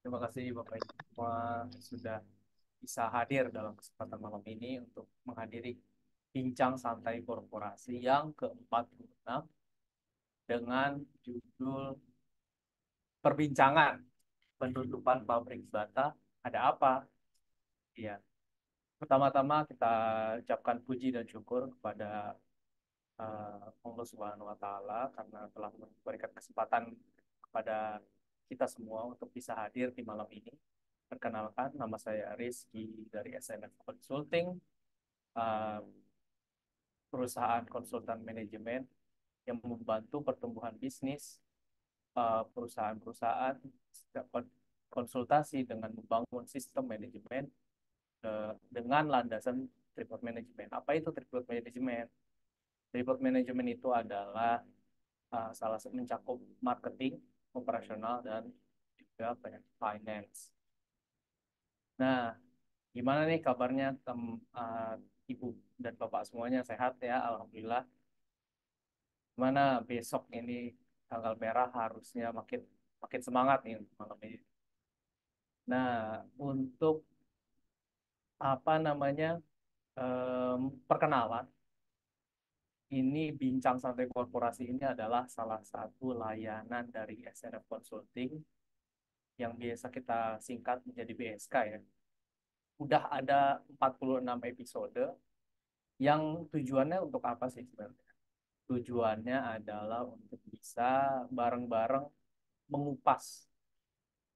Terima kasih Bapak Ibu semua sudah bisa hadir dalam kesempatan malam ini untuk menghadiri bincang santai korporasi yang ke-46 dengan judul Perbincangan Penutupan Pabrik Bata. Ada apa? Ya, pertama-tama kita ucapkan puji dan syukur kepada Allah Subhanahu wa Ta'ala karena telah memberikan kesempatan kepada kita semua untuk bisa hadir di malam ini. Perkenalkan, nama saya Rizky dari SNF Consulting, uh, perusahaan konsultan manajemen yang membantu pertumbuhan bisnis perusahaan-perusahaan konsultasi dengan membangun sistem manajemen dengan landasan tripod manajemen. Apa itu tripod manajemen? Tripod manajemen itu adalah salah satu mencakup marketing, operasional, dan juga finance. Nah, gimana nih kabarnya Ibu dan Bapak semuanya sehat ya? Alhamdulillah. Gimana besok ini tanggal merah harusnya makin makin semangat nih malam ini. Nah, untuk apa namanya perkenalan, ini Bincang Santai Korporasi ini adalah salah satu layanan dari SNF Consulting yang biasa kita singkat menjadi BSK ya. Udah ada 46 episode yang tujuannya untuk apa sih sebenarnya? Tujuannya adalah untuk bisa bareng-bareng mengupas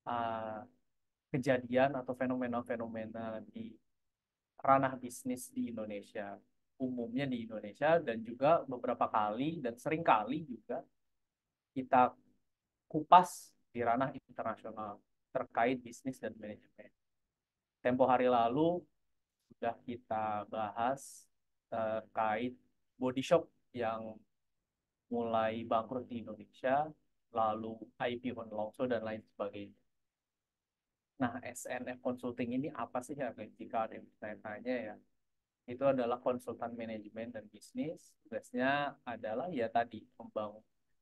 uh, kejadian atau fenomena-fenomena di ranah bisnis di Indonesia, umumnya di Indonesia dan juga beberapa kali dan sering kali juga kita kupas di ranah internasional terkait bisnis dan manajemen. Tempo hari lalu sudah kita bahas terkait body shop yang mulai bangkrut di Indonesia, lalu IPO Longso dan lain sebagainya. Nah, SNF Consulting ini apa sih ya? Jika ada yang bertanya-tanya ya, itu adalah konsultan manajemen dan bisnis. Tugasnya adalah ya tadi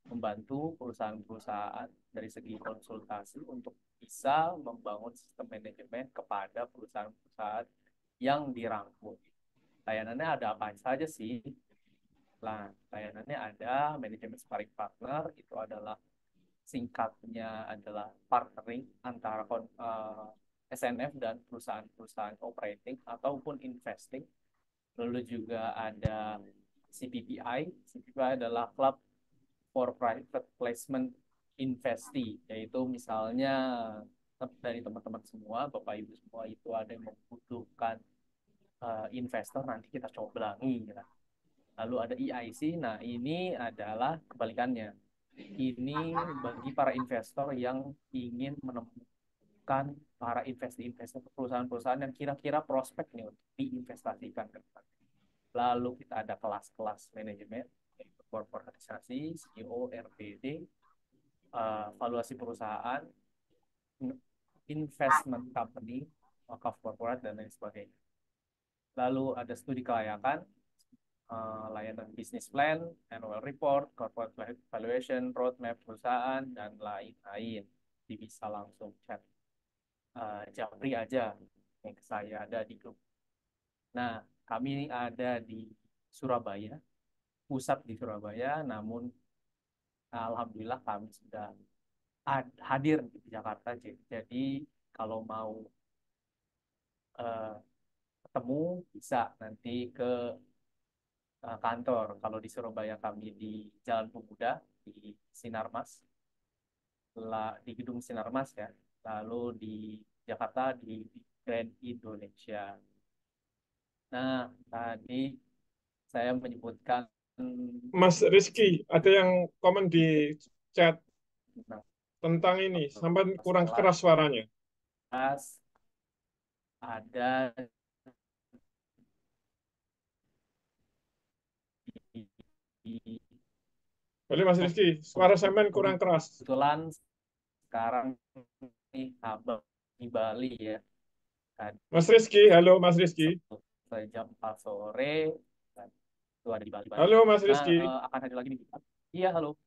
membantu perusahaan-perusahaan dari segi konsultasi untuk bisa membangun sistem manajemen kepada perusahaan-perusahaan yang dirangkul. Layanannya ada apa saja sih? Nah, layanannya ada manajemen sparring partner, itu adalah singkatnya adalah partnering antara SNF dan perusahaan-perusahaan operating ataupun investing. Lalu juga ada CPPI. CPPI adalah Club for Private Placement Investee, yaitu misalnya dari teman-teman semua, Bapak Ibu semua itu ada yang membutuhkan investor, nanti kita coblangi. Ya. Lalu ada EIC, nah ini adalah kebalikannya. Ini bagi para investor yang ingin menemukan para investor perusahaan-perusahaan yang kira-kira prospek nih untuk diinvestasikan ke depan. Lalu kita ada kelas-kelas manajemen, yaitu korporatisasi, CEO, RPD, valuasi perusahaan, investment company, wakaf korporat, dan lain sebagainya. Lalu ada studi kelayakan, layanan business plan, annual report, corporate valuation, roadmap perusahaan, dan lain-lain. Jadi bisa langsung chat Japri aja yang saya ada di grup. Nah, kami ada di Surabaya, pusat di Surabaya, namun alhamdulillah kami sudah hadir di Jakarta. Jadi kalau mau uh, ketemu bisa nanti ke kantor. Kalau di Surabaya kami di Jalan Pemuda di Sinarmas, di gedung Sinarmas ya. Lalu di Jakarta di Grand Indonesia. Nah, tadi saya menyebutkan Mas Rizky, ada yang komen di chat tentang tentang ini, sampai kurang kelas keras suaranya. ada di Boleh Mas Rizky, suara sampai kurang keras. kebetulan sekarang ini abang di Bali ya. Tadi Mas Rizky, halo Mas Rizky. selesai jam 4 sore dan itu ada di Bali. Halo Mas Nah, Rizky, akan hadir lagi nih. Iya, halo.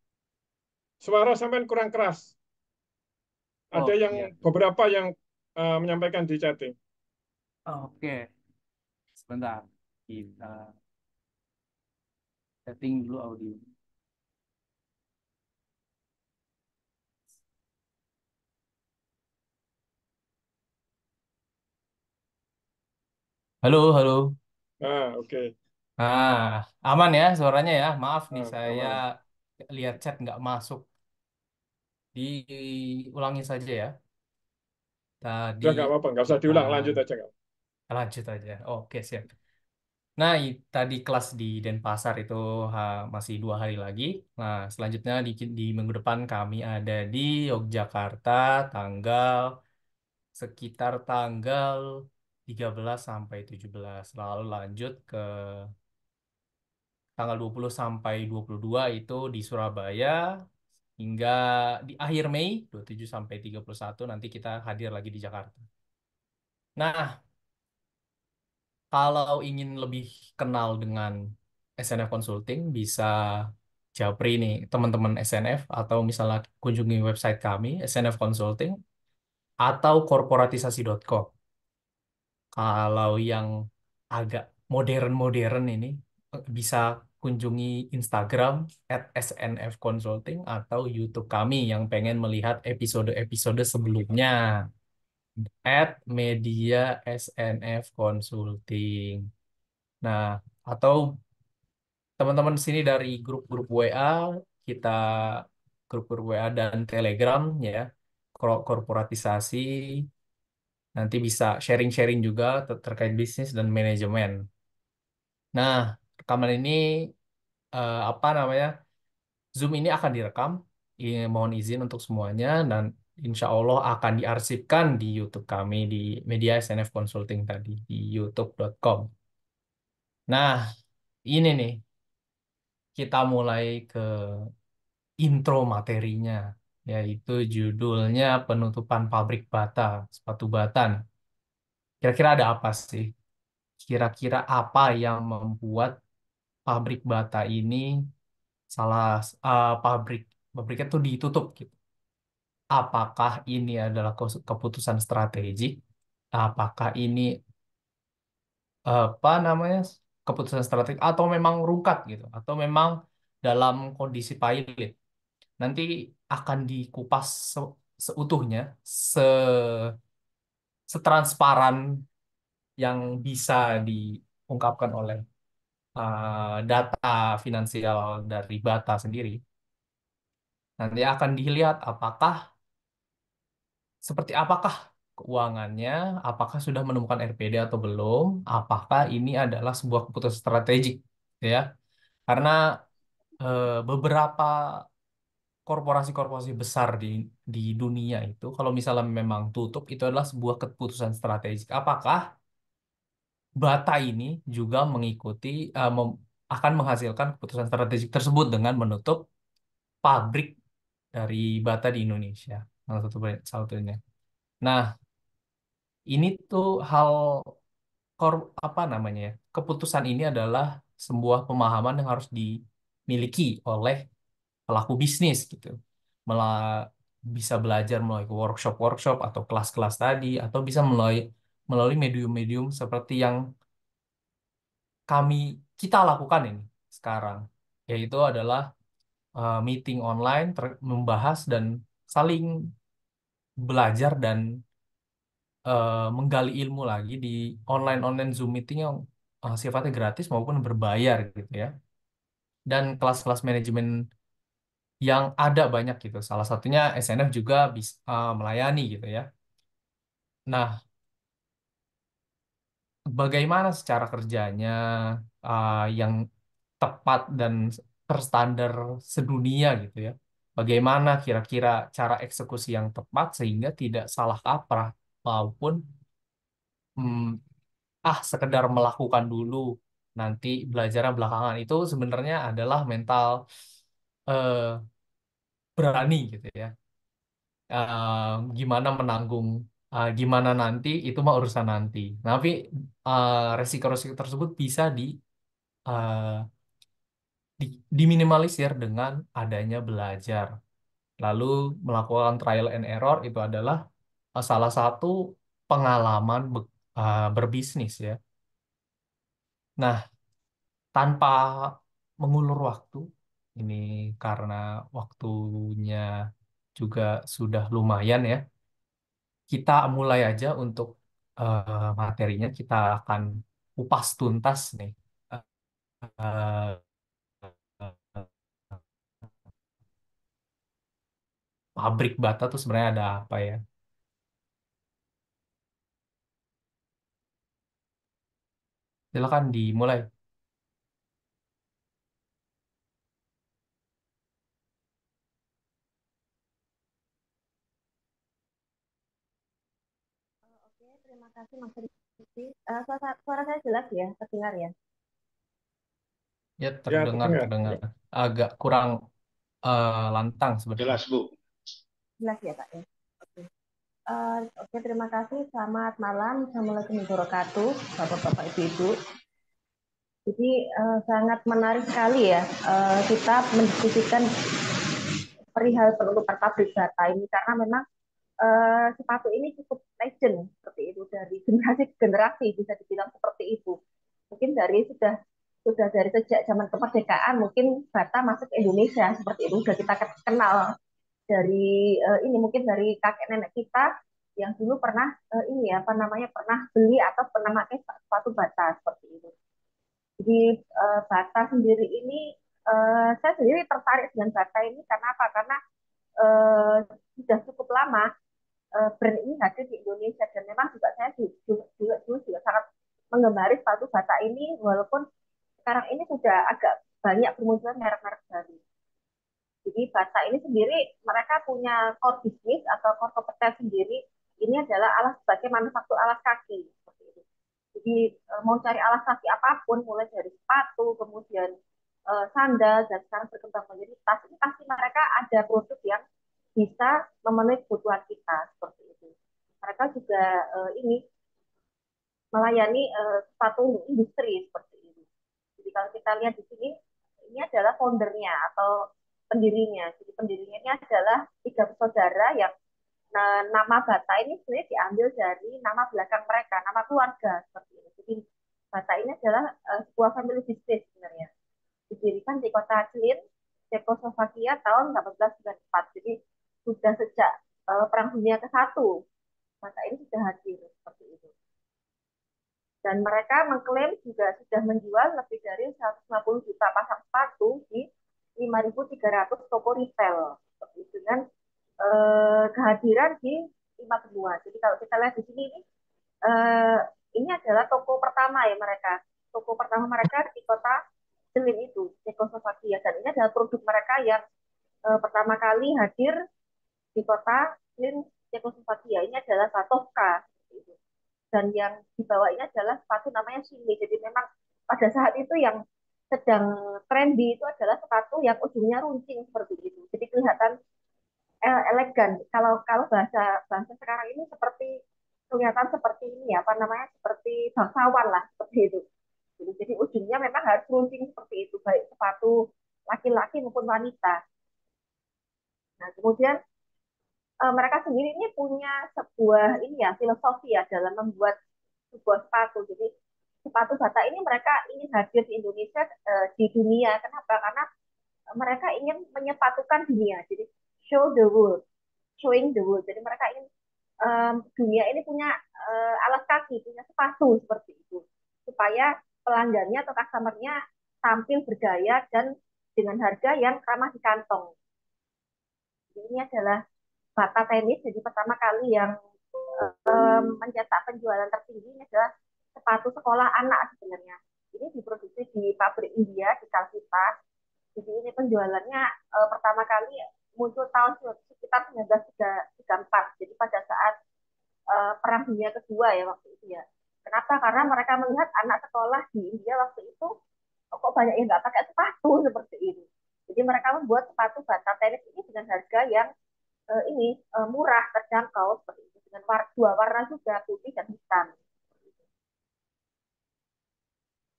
suara sampai kurang keras. ada Oh yang iya. beberapa yang menyampaikan di chatting. Oke, sebentar. Kita setting dulu audio. Halo, halo. Nah, oke. Nah, aman ya suaranya ya. Maaf nih, Nah, saya aman. lihat chat nggak masuk. Diulangi saja ya. Udah Tadi nggak apa-apa, nggak usah kita diulang, lanjut aja nggak? lanjut aja. Oke, siap. Nah, tadi kelas di Denpasar itu masih 2 hari lagi. Nah, selanjutnya di minggu depan kami ada di Yogyakarta tanggal sekitar tanggal 13 sampai 17. Lalu lanjut ke tanggal 20 sampai 22 itu di Surabaya hingga di akhir Mei 27 sampai 31 nanti kita hadir lagi di Jakarta. Nah, kalau ingin lebih kenal dengan SNF Consulting, bisa japri nih teman-teman SNF atau misalnya kunjungi website kami, SNF Consulting atau korporatisasi.com. Kalau yang agak modern-modern ini, bisa kunjungi Instagram @SNF Consulting atau YouTube kami yang pengen melihat episode-episode sebelumnya @media SNF Consulting. Nah, atau teman-teman sini dari grup-grup WA, kita grup-grup WA dan Telegram ya, korporatisasi, nanti bisa sharing-sharing juga terkait bisnis dan manajemen. Nah, rekaman ini apa namanya? Zoom ini akan direkam. Mohon izin untuk semuanya dan insya Allah akan diarsipkan di YouTube kami di Media SNF Consulting tadi di youtube.com. Nah, ini nih kita mulai ke intro materinya, yaitu judulnya penutupan pabrik bata, sepatu batan. Kira-kira ada apa sih? Kira-kira apa yang membuat pabrik bata ini salah pabrik pabriknya tuh ditutup gitu? Apakah ini adalah keputusan strategik? Apakah ini apa namanya keputusan strategik atau memang rungkat gitu? Atau memang dalam kondisi pilot? Nanti akan dikupas seutuhnya, se setransparan yang bisa diungkapkan oleh data finansial dari Bata sendiri. Nanti akan dilihat apakah seperti apakah keuangannya, apakah sudah menemukan RPD atau belum, apakah ini adalah sebuah keputusan strategik, ya. Karena beberapa korporasi-korporasi besar di dunia itu kalau misalnya memang tutup itu adalah sebuah keputusan strategik. Apakah Bata ini juga mengikuti akan menghasilkan keputusan strategik tersebut dengan menutup pabrik dari Bata di Indonesia. Salah satunya. Nah, ini tuh hal apa namanya ya? Keputusan ini adalah sebuah pemahaman yang harus dimiliki oleh pelaku bisnis gitu. Mela bisa belajar melalui workshop-workshop atau kelas-kelas tadi atau bisa melalui melalui medium-medium seperti yang kami kita lakukan ini sekarang, yaitu adalah meeting online membahas dan saling belajar dan menggali ilmu lagi di online-online Zoom meeting yang sifatnya gratis maupun berbayar gitu ya. Dan kelas-kelas manajemen yang ada banyak gitu. Salah satunya SNF juga bisa melayani gitu ya. Nah, bagaimana secara kerjanya yang tepat dan terstandar sedunia gitu ya. Bagaimana kira-kira cara eksekusi yang tepat sehingga tidak salah kaprah maupun hmm, sekedar melakukan dulu nanti belajarnya belakangan itu sebenarnya adalah mental eh, berani gitu ya. Eh, Gimana menanggung gimana nanti itu mah urusan nanti. Tapi resiko-resiko tersebut bisa eh, diminimalisir dengan adanya belajar. Lalu melakukan trial and error itu adalah salah satu pengalaman berbisnis ya. Nah, tanpa mengulur waktu, ini karena waktunya juga sudah lumayan ya, kita mulai aja untuk materinya. Kita akan kupas tuntas nih. Eh, Pabrik bata tuh sebenarnya ada apa ya? Silakan dimulai. Oke, terima kasih Mas Rizky. Suara saya jelas ya, terdengar ya? Ya, Ya, terdengar, terdengar. terdengar. Agak kurang lantang sebenarnya. Jelas, Bu. Jelas ya Pak ya? Oke. Oke, terima kasih. Selamat malam. Assalamualaikum warahmatullahi wabarakatuh, Bapak-Bapak, Ibu-Ibu. Jadi sangat menarik sekali ya kita mendiskusikan perihal penutupan pabrik bata ini karena memang sepatu ini cukup legend seperti itu dari generasi ke generasi bisa dibilang seperti itu. Mungkin dari sudah dari sejak zaman kemerdekaan mungkin bata masuk ke Indonesia seperti itu sudah kita kenal dari ini mungkin dari kakek nenek kita yang dulu pernah ini ya apa namanya pernah beli atau pernah pakai sepatu bata seperti itu. Jadi bata sendiri ini saya sendiri tertarik dengan bata ini karena apa? Karena uh, sudah cukup lama brand ini hadir di Indonesia dan memang juga saya juga sangat menggemari sepatu bata ini walaupun sekarang ini sudah agak banyak bermunculan merek-merek baru. Jadi Bata ini sendiri mereka punya core bisnis atau core kompeten sendiri. Ini adalah alas sebagai manufaktur alas kaki seperti itu. Jadi mau cari alas kaki apapun, mulai dari sepatu, kemudian sandal, dan sekarang berkembang menjadi tas, ini pasti mereka ada produk yang bisa memenuhi kebutuhan kita seperti itu. Mereka juga ini melayani sepatu industri seperti ini. Jadi kalau kita lihat di sini, ini adalah foundernya atau pendirinya. Jadi pendirinya ini adalah tiga bersaudara yang nama Bata ini sebenarnya diambil dari nama belakang mereka, nama keluarga seperti ini. Jadi Bata ini adalah sebuah family business sebenarnya. Didirikan di kota Klin, Czechoslovakia tahun 1894. Jadi sudah sejak Perang Dunia ke-1, Bata ini sudah hadir seperti itu. Dan mereka mengklaim juga sudah menjual lebih dari 150 juta pasang sepatu di 5.300 toko retail dengan kehadiran di 5 benua. Jadi kalau kita lihat di sini ini adalah toko pertama ya mereka. Toko pertama mereka di kota Berlin itu, Czechoslovakia. Dan ini adalah produk mereka yang pertama kali hadir di kota Berlin, Czechoslovakia. Ini adalah Batovka dan yang dibawa ini adalah sepatu namanya Simi. Jadi memang pada saat itu yang sedang trendy itu adalah sepatu yang ujungnya runcing seperti itu. Jadi kelihatan elegan. Kalau kalau bahasa bahasa sekarang ini seperti kelihatan seperti ini ya, apa namanya seperti bangsawan lah seperti itu. Jadi ujungnya memang harus runcing seperti itu, baik sepatu laki-laki maupun wanita. Nah kemudian mereka sendiri ini punya sebuah ini ya filosofi ya dalam membuat sebuah sepatu. Jadi sepatu bata ini mereka ingin hadir di Indonesia di dunia. Kenapa? Karena mereka ingin menyepatukan dunia. Jadi show the world, showing the world. Jadi mereka ingin dunia ini punya alas kaki, punya sepatu seperti itu, supaya pelanggannya atau customernya tampil bergaya dan dengan harga yang ramah di kantong. Jadi ini adalah bata tenis. Jadi pertama kali yang mencetak penjualan tertinggi ini adalah sepatu sekolah anak sebenarnya. Ini diproduksi di pabrik India di Calcutta. Jadi ini penjualannya pertama kali muncul tahun sekitar 1934. Jadi pada saat Perang Dunia Kedua ya waktu itu ya. Kenapa? Karena mereka melihat anak sekolah di India waktu itu kok banyak yang nggak pakai sepatu seperti ini. Jadi mereka membuat sepatu bata tenis ini dengan harga yang ini murah, terjangkau seperti itu dengan dua warna juga putih dan hitam.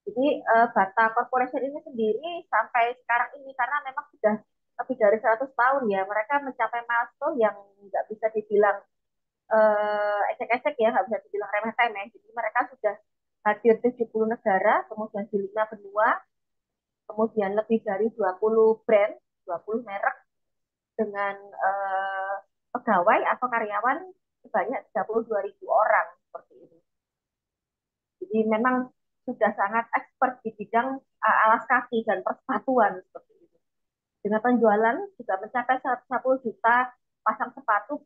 Jadi Bata Corporation ini sendiri sampai sekarang ini karena memang sudah lebih dari 100 tahun ya, mereka mencapai milestone yang nggak bisa dibilang ecek-ecek ya, nggak bisa dibilang remeh-temeh. Jadi mereka sudah hadir 70 negara, kemudian di 5 benua, kemudian lebih dari 20 brand, 20 merek dengan pegawai atau karyawan sebanyak 32.000 orang seperti ini. Jadi memang sudah sangat expert di bidang alas kaki dan persepatuan seperti itu. Dengan penjualan juga mencapai 110 juta pasang sepatu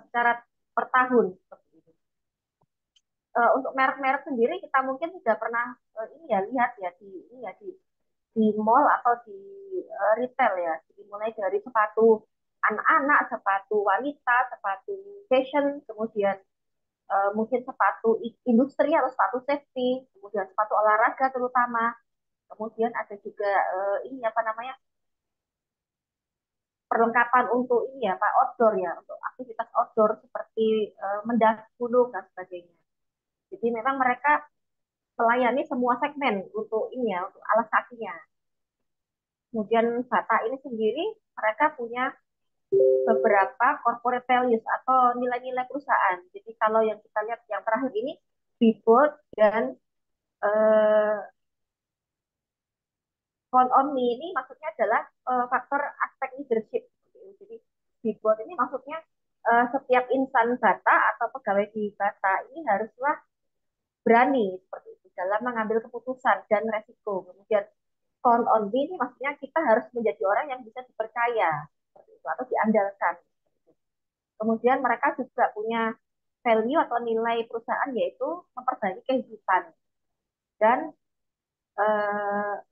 secara per tahun seperti itu. Untuk merek-merek sendiri kita mungkin sudah pernah ini ya lihat ya di mall atau di retail ya. Jadi mulai dari sepatu anak-anak, sepatu wanita, sepatu fashion, kemudian mungkin sepatu industri atau sepatu safety, kemudian sepatu olahraga terutama, kemudian ada juga ini apa namanya perlengkapan untuk ini ya Pak outdoor ya untuk aktivitas outdoor seperti mendaki gunung dan sebagainya. Jadi memang mereka melayani semua segmen untuk ini ya untuk alas kakinya. Kemudian Bata ini sendiri mereka punya beberapa corporate values atau nilai-nilai perusahaan. Jadi kalau yang kita lihat yang terakhir ini Bebot dan eh, Count on Me ini maksudnya adalah faktor aspek leadership. Jadi Bebot ini maksudnya setiap insan Bata atau pegawai di Bata ini haruslah berani seperti itu dalam mengambil keputusan dan resiko. Kemudian count on me ini maksudnya kita harus menjadi orang yang bisa dipercaya seperti itu atau diandalkan. Kemudian mereka juga punya value atau nilai perusahaan yaitu memperbaiki kehidupan dan uh,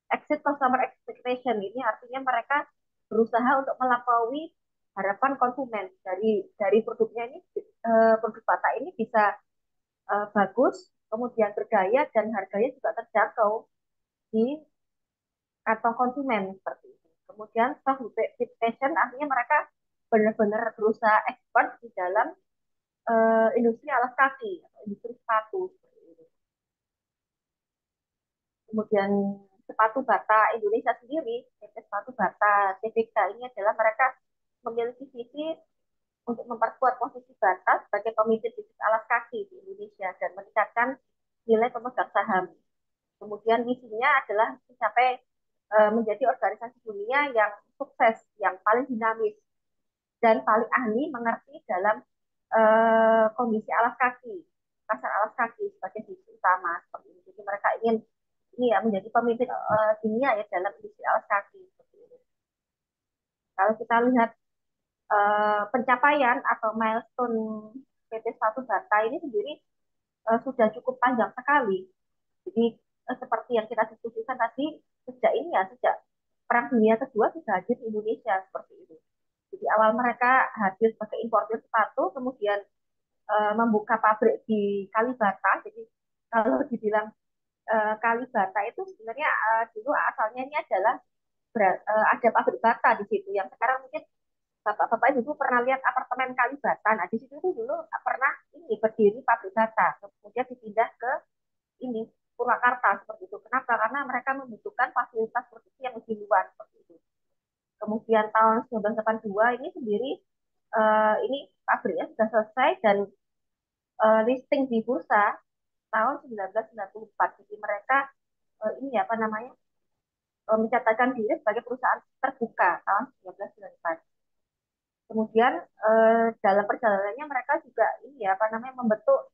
exit customer expectation ini artinya mereka berusaha untuk melampaui harapan konsumen dari produknya ini produk Bata ini bisa bagus, kemudian bergaya dan harganya juga terjangkau di kantong konsumen seperti itu. Kemudian self fashion artinya mereka benar-benar berusaha expert di dalam industri alas kaki atau industri sepatu seperti itu. Kemudian sepatu Bata Indonesia sendiri, PT Sepatu Bata TBK ini adalah mereka memiliki visi untuk memperkuat posisi Bata sebagai pemimpin bisnis alas kaki di Indonesia dan meningkatkan nilai pemegang saham. Kemudian misinya adalah mencapai menjadi organisasi dunia yang sukses, yang paling dinamis dan paling ahli mengerti dalam kondisi alas kaki, pasar alas kaki sebagai bisnis utama seperti ini. Jadi mereka ingin ini ya menjadi pemimpin dunia ya dalam industri alas kaki seperti ini. Kalau kita lihat pencapaian atau milestone PT Sepatu Bata ini sendiri sudah cukup panjang sekali. Jadi seperti yang kita diskusikan tadi, sejak ini ya, sejak Perang Dunia Kedua sudah hadir di Indonesia seperti itu. Jadi awal mereka hadir sebagai importir sepatu, kemudian membuka pabrik di Kalibata. Jadi kalau dibilang Kalibata itu sebenarnya dulu asalnya ini adalah ada pabrik bata di situ yang sekarang mungkin bapak-bapak dulu pernah lihat apartemen Kalibata. Nah di situ tuh dulu pernah ini berdiri pabrik bata, kemudian dipindah ke ini Purwakarta seperti itu. Kenapa? Karena mereka membutuhkan fasilitas produksi yang lebih luas seperti itu. Kemudian tahun 1982 ini sendiri ini pabriknya sudah selesai dan listing di bursa tahun 1994. Jadi mereka ini apa namanya mencatatkan diri sebagai perusahaan terbuka tahun 1994. Kemudian dalam perjalanannya mereka juga ini ya apa namanya membentuk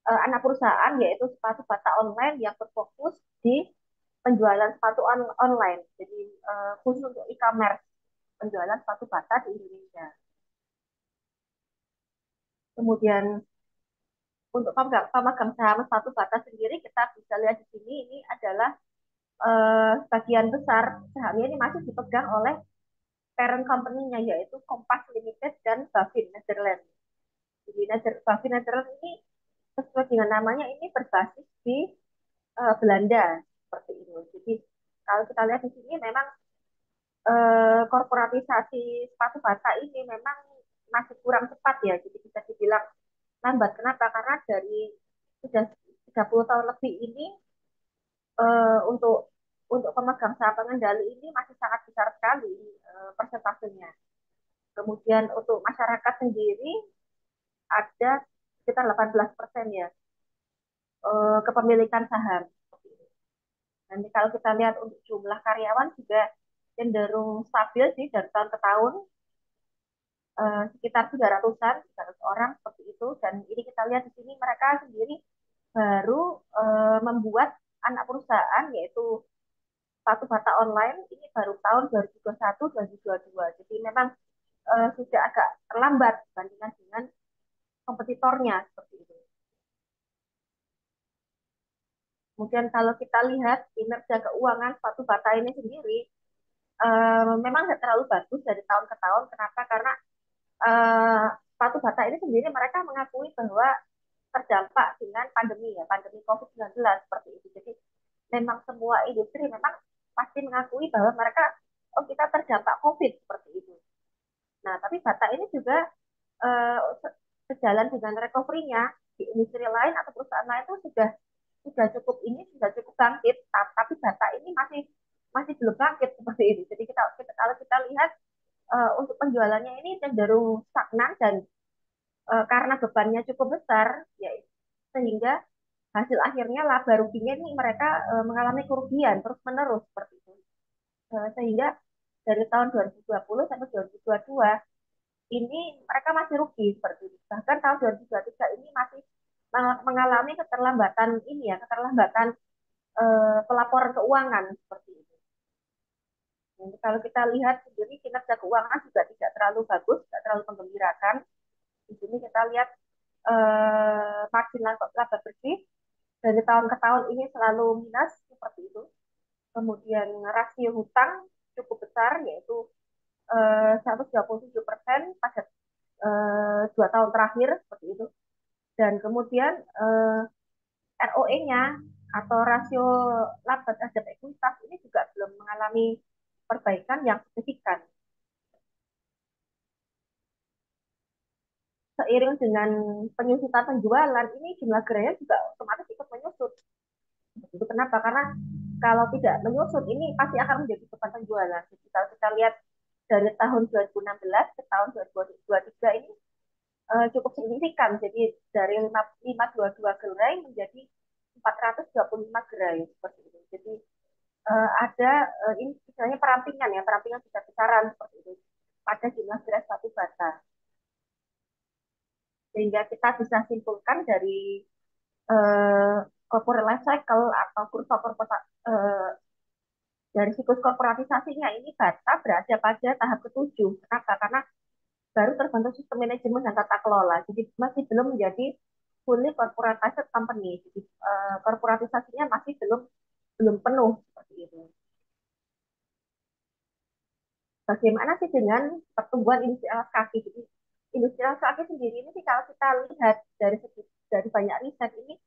anak perusahaan yaitu sepatu bata online yang berfokus di penjualan sepatu online. Jadi khusus untuk e-commerce penjualan sepatu bata di Indonesia. Kemudian untuk pemegang saham sepatu bata sendiri kita bisa lihat di sini ini adalah sebagian besar sahamnya ini masih dipegang oleh parent company-nya yaitu Kompas Limited dan Bavin Netherlands. Jadi Bavin Netherlands ini sesuai dengan namanya ini berbasis di Belanda seperti itu. Jadi kalau kita lihat di sini memang korporatisasi sepatu bata ini memang masih kurang cepat ya. Jadi bisa dibilang lambat. Kenapa? Karena dari sudah 30 tahun lebih ini untuk untuk pemegang saham pengendali ini masih sangat besar sekali persentasenya. Kemudian untuk masyarakat sendiri ada sekitar 18% ya kepemilikan saham. Nanti kalau kita lihat untuk jumlah karyawan juga cenderung stabil sih dari tahun ke tahun, sekitar 300-an, 300 orang seperti itu. Dan ini kita lihat di sini mereka sendiri baru membuat anak perusahaan yaitu Sepatu Bata Online ini baru tahun 2021 2022. Jadi memang sudah agak terlambat dibandingkan dengan kompetitornya seperti itu. Kemudian kalau kita lihat kinerja keuangan Sepatu Bata ini sendiri memang nggak terlalu bagus dari tahun ke tahun. Kenapa? Karena Sepatu Bata ini sendiri mereka mengakui bahwa terdampak dengan pandemi ya, pandemi COVID-19 seperti itu. Jadi memang semua industri memang pasti mengakui bahwa mereka oh kita terdampak COVID seperti itu. Nah, tapi Bata ini juga uh, sejalan dengan recovery-nya di industri lain atau perusahaan lain itu sudah cukup bangkit, tapi Bata ini masih masih belum bangkit seperti itu. Jadi kalau kita lihat untuk penjualannya ini cenderung stagnan dan karena bebannya cukup besar, ya sehingga hasil akhirnya laba ruginya ini mereka mengalami kerugian terus menerus seperti itu. Sehingga dari tahun 2020 sampai 2022 ini mereka masih rugi seperti itu. Bahkan tahun 2023 ini masih mengalami keterlambatan ini ya, keterlambatan pelaporan keuangan seperti itu. Jadi kalau kita lihat sendiri kinerja keuangan juga tidak terlalu bagus, tidak terlalu menggembirakan. Di sini kita lihat margin laba bersih dari tahun ke tahun ini selalu minus seperti itu. Kemudian rasio hutang cukup besar yaitu 127% pada 2 tahun terakhir seperti itu. Dan kemudian ROE-nya atau rasio laba terhadap ekuitas ini juga belum mengalami perbaikan yang signifikan. Seiring dengan penyusutan penjualan, ini jumlah gerainya juga otomatis ikut menyusut. Itu kenapa? Karena kalau tidak menyusut, ini pasti akan menjadi beban penjualan. Jadi kalau kita lihat dari tahun 2016 ke tahun 2023 ini cukup signifikan. Jadi dari 522 gerai menjadi 425 gerai seperti itu. Jadi ada ini misalnya perampingan ya, perampingan besar-besaran seperti itu pada jumlah gerai Sepatu Bata. Sehingga kita bisa simpulkan dari corporate life cycle atau kurva dari siklus korporatisasinya ini Bata berada pada tahap ke-7. Kenapa? Karena baru terbentuk sistem manajemen dan tata kelola. Jadi masih belum menjadi fully corporatized company. Jadi korporatisasinya masih belum belum penuh seperti itu. Bagaimana sih dengan pertumbuhan industri alas kaki? Jadi industri alas kaki sendiri ini sih kalau kita lihat dari banyak riset ini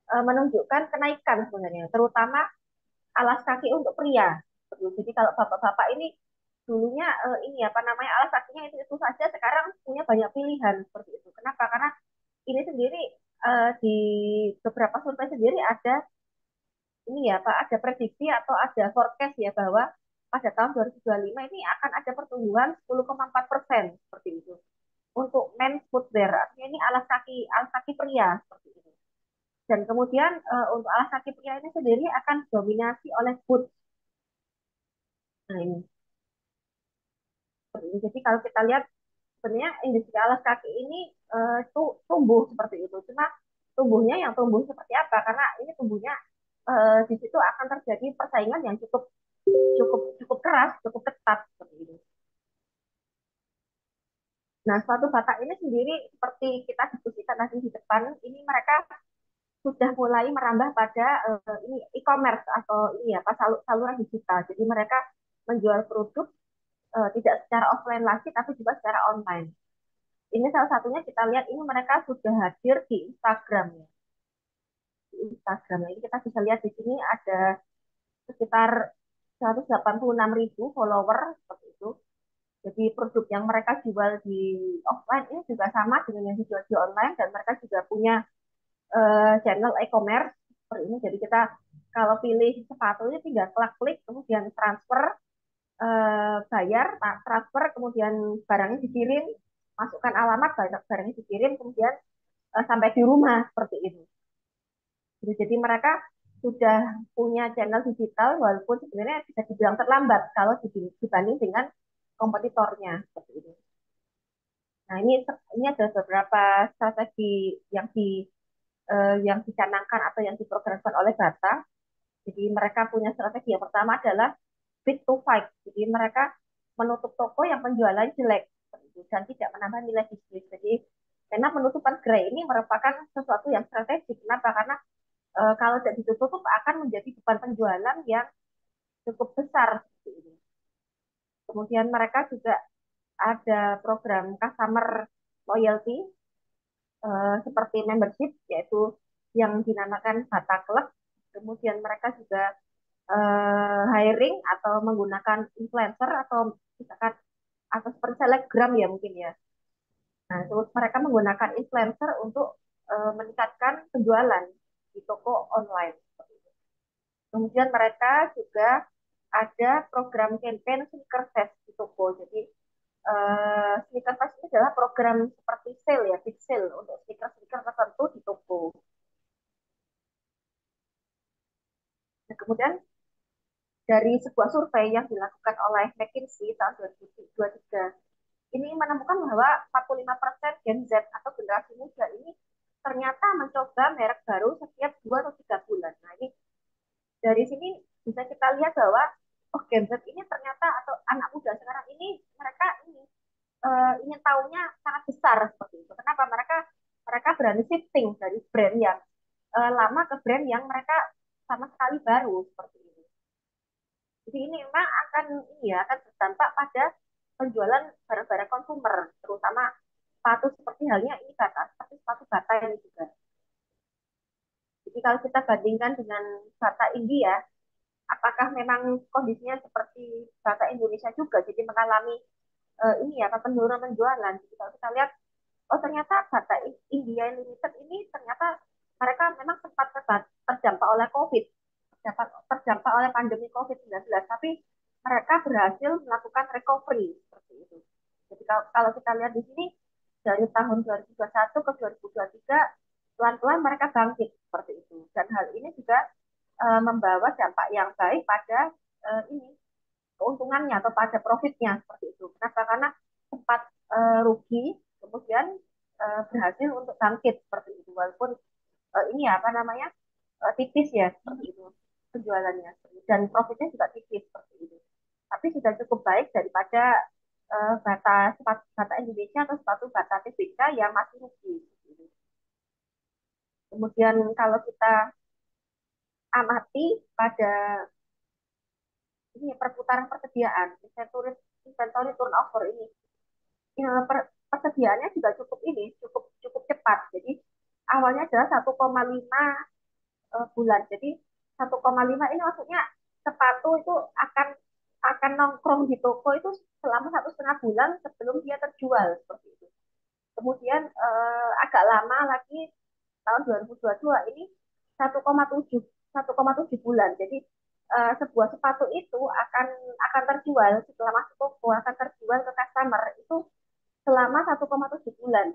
menunjukkan kenaikan sebenarnya, terutama alas kaki untuk pria. Jadi kalau bapak-bapak ini dulunya ini apa namanya alas kakinya itu saja, sekarang punya banyak pilihan seperti itu. Kenapa? Karena ini sendiri di beberapa survei sendiri ada ini ya Pak, ada prediksi atau ada forecast ya bahwa pada tahun 2025 ini akan ada pertumbuhan 10,4% seperti itu untuk men's footwear, artinya ini alas kaki pria seperti itu. Dan kemudian untuk alas kaki pria ini sendiri akan dominasi oleh boots. Nah ini. Jadi kalau kita lihat sebenarnya industri alas kaki ini tumbuh seperti itu. Cuma tumbuhnya yang tumbuh seperti apa? Karena ini tumbuhnya di situ akan terjadi persaingan yang cukup cukup cukup keras, cukup ketat seperti ini. Nah, suatu Batak ini sendiri seperti kita diskusikan tadi di depan, ini mereka sudah mulai merambah pada ini e-commerce atau ini ya saluran digital. Jadi mereka menjual produk tidak secara offline lagi, tapi juga secara online. Ini salah satunya kita lihat ini mereka sudah hadir di Instagram ya. Di Instagram. Ini kita bisa lihat di sini ada sekitar 186.000 follower seperti itu. Jadi produk yang mereka jual di offline ini juga sama dengan yang dijual di online dan mereka juga punya channel e-commerce seperti ini. Jadi kita kalau pilih sepatu itu tinggal klik, kemudian transfer, bayar, transfer, kemudian barangnya dikirim, masukkan alamat, barangnya dikirim, kemudian sampai di rumah seperti itu. Jadi mereka sudah punya channel digital walaupun sebenarnya bisa dibilang terlambat kalau dibanding dengan kompetitornya seperti itu. Nah, ini ada beberapa strategi yang dicanangkan atau yang diprogramkan oleh Bata. Jadi mereka punya strategi yang pertama adalah bid to fight. Jadi mereka menutup toko yang penjualan jelek dan tidak menambah nilai bisnis. Jadi karena penutupan gerai ini merupakan sesuatu yang strategis. Kenapa? Karena kalau tidak ditutup akan menjadi beban penjualan yang cukup besar. Kemudian mereka juga ada program customer loyalty seperti membership, yaitu yang dinamakan Bata Club. Kemudian mereka juga hiring atau menggunakan influencer atau misalkan atau seperti selebgram ya mungkin ya. Nah, terus mereka menggunakan influencer untuk meningkatkan penjualan di toko online. Kemudian mereka juga ada program campaign sneaker fest di toko. Jadi sneaker fest ini adalah program seperti sale ya, big sale untuk sneaker-sneaker tertentu di toko. Nah, kemudian dari sebuah survei yang dilakukan oleh McKinsey tahun 2023, ini menemukan bahwa 45% Gen Z atau generasi muda ini ternyata mencoba merek baru setiap 2 atau 3 bulan. Nah, ini dari sini bisa kita lihat bahwa oh Gen Z ini ternyata atau anak muda sekarang ini mereka ini ingin tahunya sangat besar seperti itu. Kenapa mereka mereka berani shifting dari brand yang lama ke brand yang mereka sama sekali baru seperti itu. Jadi ini memang akan ini ya akan berdampak pada penjualan barang-barang konsumer, terutama sepatu seperti halnya ini Bata, seperti sepatu Bata ini juga. Jadi kalau kita bandingkan dengan Bata India, apakah memang kondisinya seperti Bata Indonesia juga, jadi mengalami ini ya penurunan penjualan. Jadi kalau kita lihat, oh ternyata Bata India Limited ini ternyata mereka memang sempat terdampak oleh COVID, terdampak oleh pandemi COVID-19, tapi mereka berhasil melakukan recovery seperti itu. Jadi kalau kita lihat di sini dari tahun 2021 ke 2023 pelan-pelan mereka bangkit seperti itu. Dan hal ini juga membawa dampak yang baik pada ini keuntungannya atau pada profitnya seperti itu. Kenapa? Karena sempat rugi, kemudian berhasil untuk bangkit seperti itu. Walaupun ini ya, apa namanya tipis ya seperti itu penjualannya dan profitnya juga tipis seperti itu. Tapi sudah cukup baik daripada bata Indonesia atau sepatu bata TBK yang masih rugi. Gitu. Kemudian kalau kita amati pada ini perputaran persediaan, inventory turnover ini, ya, persediaannya juga cukup ini, cukup cukup cepat. Jadi awalnya adalah 1,5 bulan. Jadi 1,5 ini maksudnya sepatu itu akan nongkrong di toko itu selama 1,5 bulan sebelum dia terjual seperti itu. Kemudian agak lama lagi tahun 2022 ini 1,7 1,7 bulan. Jadi sebuah sepatu itu akan terjual setelah masuk toko, akan terjual ke customer itu selama 1,7 bulan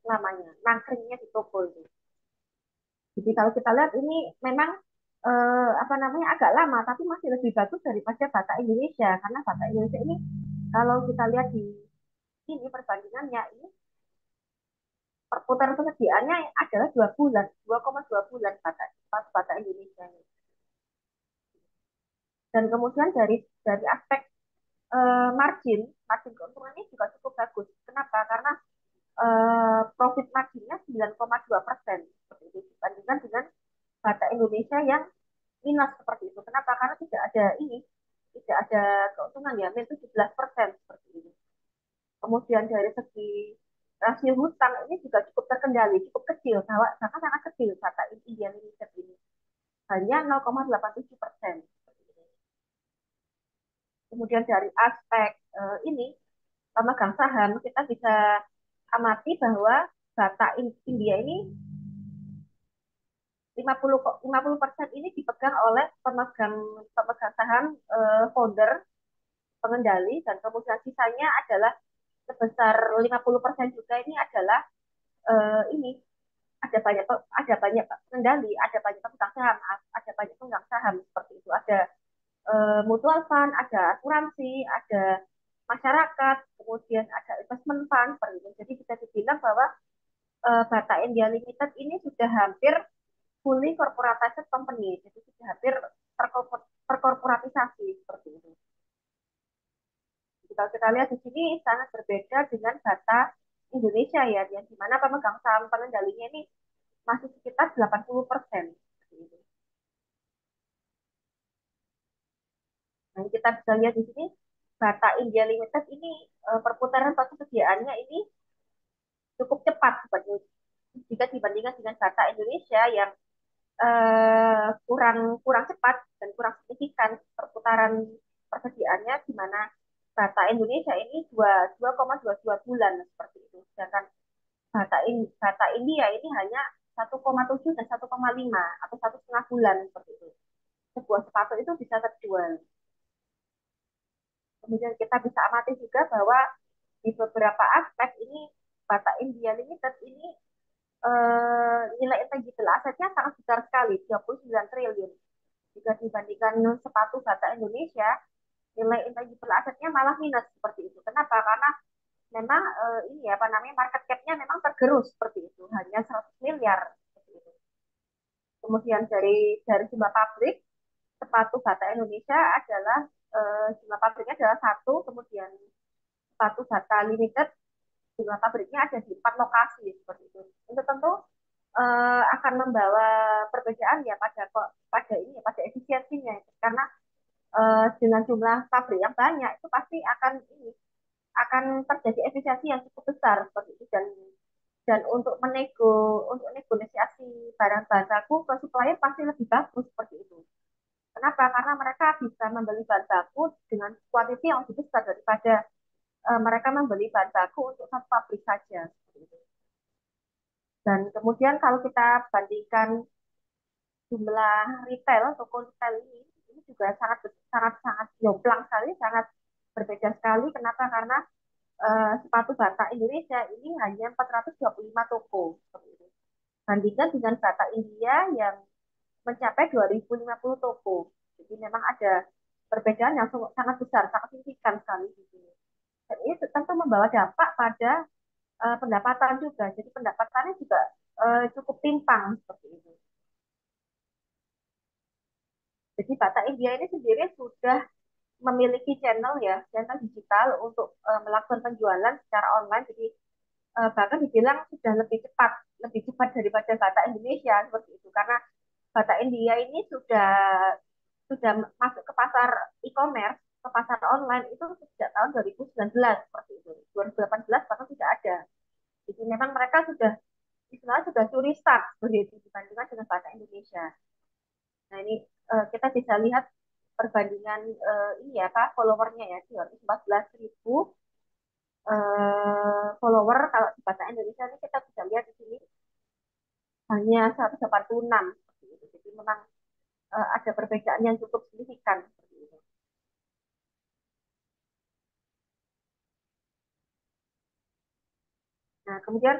lamanya nangkringnya di toko itu. Jadi kalau kita lihat ini memang apa namanya agak lama tapi masih lebih bagus daripada Bata Indonesia karena Bata Indonesia ini kalau kita lihat di ini perbandingannya ini perputaran persediaannya adalah 2 bulan, 2,2 bulan Bata Indonesia ini. Dan kemudian dari aspek margin keuntungannya juga cukup bagus. Kenapa? Karena profit marginnya 9,2% seperti itu dibandingkan dengan Bata Indonesia yang minus seperti itu. Kenapa? Karena tidak ada keuntungan ya, minus 17% seperti itu. Kemudian dari segi rasio hutang ini juga cukup terkendali, cukup kecil, bahkan sangat kecil Bata India Limited ini. Hanya 0,87%. Kemudian dari aspek ini pemegang saham kita bisa amati bahwa Bata India ini 50% ini dipegang oleh pemegang pemegang saham, founder, pengendali, dan kemudian sisanya adalah sebesar 50% juga ini adalah ini ada banyak pengendali, ada banyak pemegang saham, ada banyak pemegang saham seperti itu. Ada mutual fund, ada asuransi, ada masyarakat, kemudian ada investment fund seperti itu. Jadi bisa dibilang bahwa Bata India Limited ini sudah hampir fully corporatized company, jadi sudah hampir terkorporatisasi seperti itu. Jadi kalau kita lihat di sini sangat berbeda dengan Bata Indonesia ya, yang dimana pemegang saham pengendalinya ini masih sekitar 80%. Nah, kita bisa lihat di sini Bata India Limited ini perputaran persediaannya ini cukup cepat sebenarnya jika dibandingkan dengan Bata Indonesia yang kurang kurang cepat dan kurang signifikan perputaran persediaannya, di mana Bata Indonesia ini 2,22 bulan seperti itu, sedangkan Bata India ini hanya 1,7 dan 1,5 atau 1,5 bulan seperti itu. Sebuah sepatu itu bisa terjual. Kemudian kita bisa amati juga bahwa di beberapa aspek ini Bata India Limited ini nilai intangible asetnya sangat besar sekali, 39 triliun. Jika dibandingkan sepatu Bata Indonesia, nilai intangible asetnya malah minus seperti itu. Kenapa? Karena memang ini apa namanya market cap-nya memang tergerus seperti itu, hanya 100 miliar seperti itu. Kemudian dari jumlah pabrik sepatu Bata Indonesia adalah jumlah pabriknya adalah satu, kemudian sepatu Bata Limited jumlah pabriknya ada di 4 lokasi seperti itu. Itu tentu akan membawa perbedaan ya pada ini ya, pada efisiensinya, karena dengan jumlah pabrik yang banyak itu pasti akan terjadi efisiensi yang cukup besar seperti itu, dan untuk negosiasi barang bahan baku ke supplier pasti lebih bagus seperti itu. Kenapa? Karena mereka bisa membeli bahan baku dengan kuantiti yang lebih besar daripada mereka membeli bahan baku untuk satu pabrik saja. Dan kemudian kalau kita bandingkan jumlah retail, toko retail ini juga sangat sangat sangat jomplang sekali, sangat berbeda sekali. Kenapa? Karena sepatu Bata Indonesia ini hanya 425 toko. Bandingkan dengan Bata India yang mencapai 2050 toko. Jadi memang ada perbedaan yang sangat besar, sangat signifikan sekali di sini. Dan ini tentu membawa dampak pada pendapatan juga. Jadi pendapatannya juga cukup timpang seperti itu. Jadi Bata India ini sendiri sudah memiliki channel ya, channel digital untuk melakukan penjualan secara online. Jadi bahkan dibilang sudah lebih cepat daripada Bata Indonesia seperti itu. Karena Bata India ini sudah masuk ke pasar e-commerce, ke pasar online itu sejak tahun 2019 seperti itu. 2018 bahkan sudah ada. Jadi memang mereka istilahnya sudah curi start begitu dibandingkan dengan Bata Indonesia. Nah ini kita bisa lihat perbandingan ini ya Pak, followernya ya, 214.000 follower. Kalau di Bahasa Indonesia ini kita bisa lihat di sini hanya 186. Jadi memang ada perbedaan yang cukup signifikan. Nah, kemudian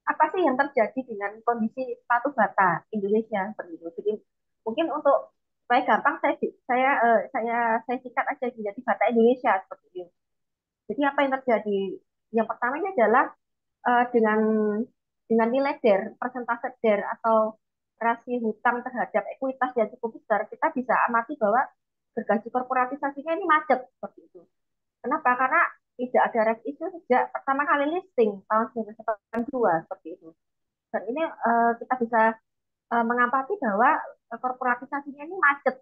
apa sih yang terjadi dengan kondisi sepatu Bata Indonesia seperti itu? Jadi mungkin untuk supaya gampang saya singkat aja menjadi Bata Indonesia seperti itu. Jadi apa yang terjadi? Yang pertamanya adalah dengan nilai DER, persentase DER atau rasio hutang terhadap ekuitas yang cukup besar, kita bisa amati bahwa gergaji korporatisasinya ini macet seperti itu. Kenapa? Karena tidak ada res issue sejak pertama kali listing tahun 1982 seperti itu. Dan ini kita bisa mengamati bahwa korporatisasinya ini macet,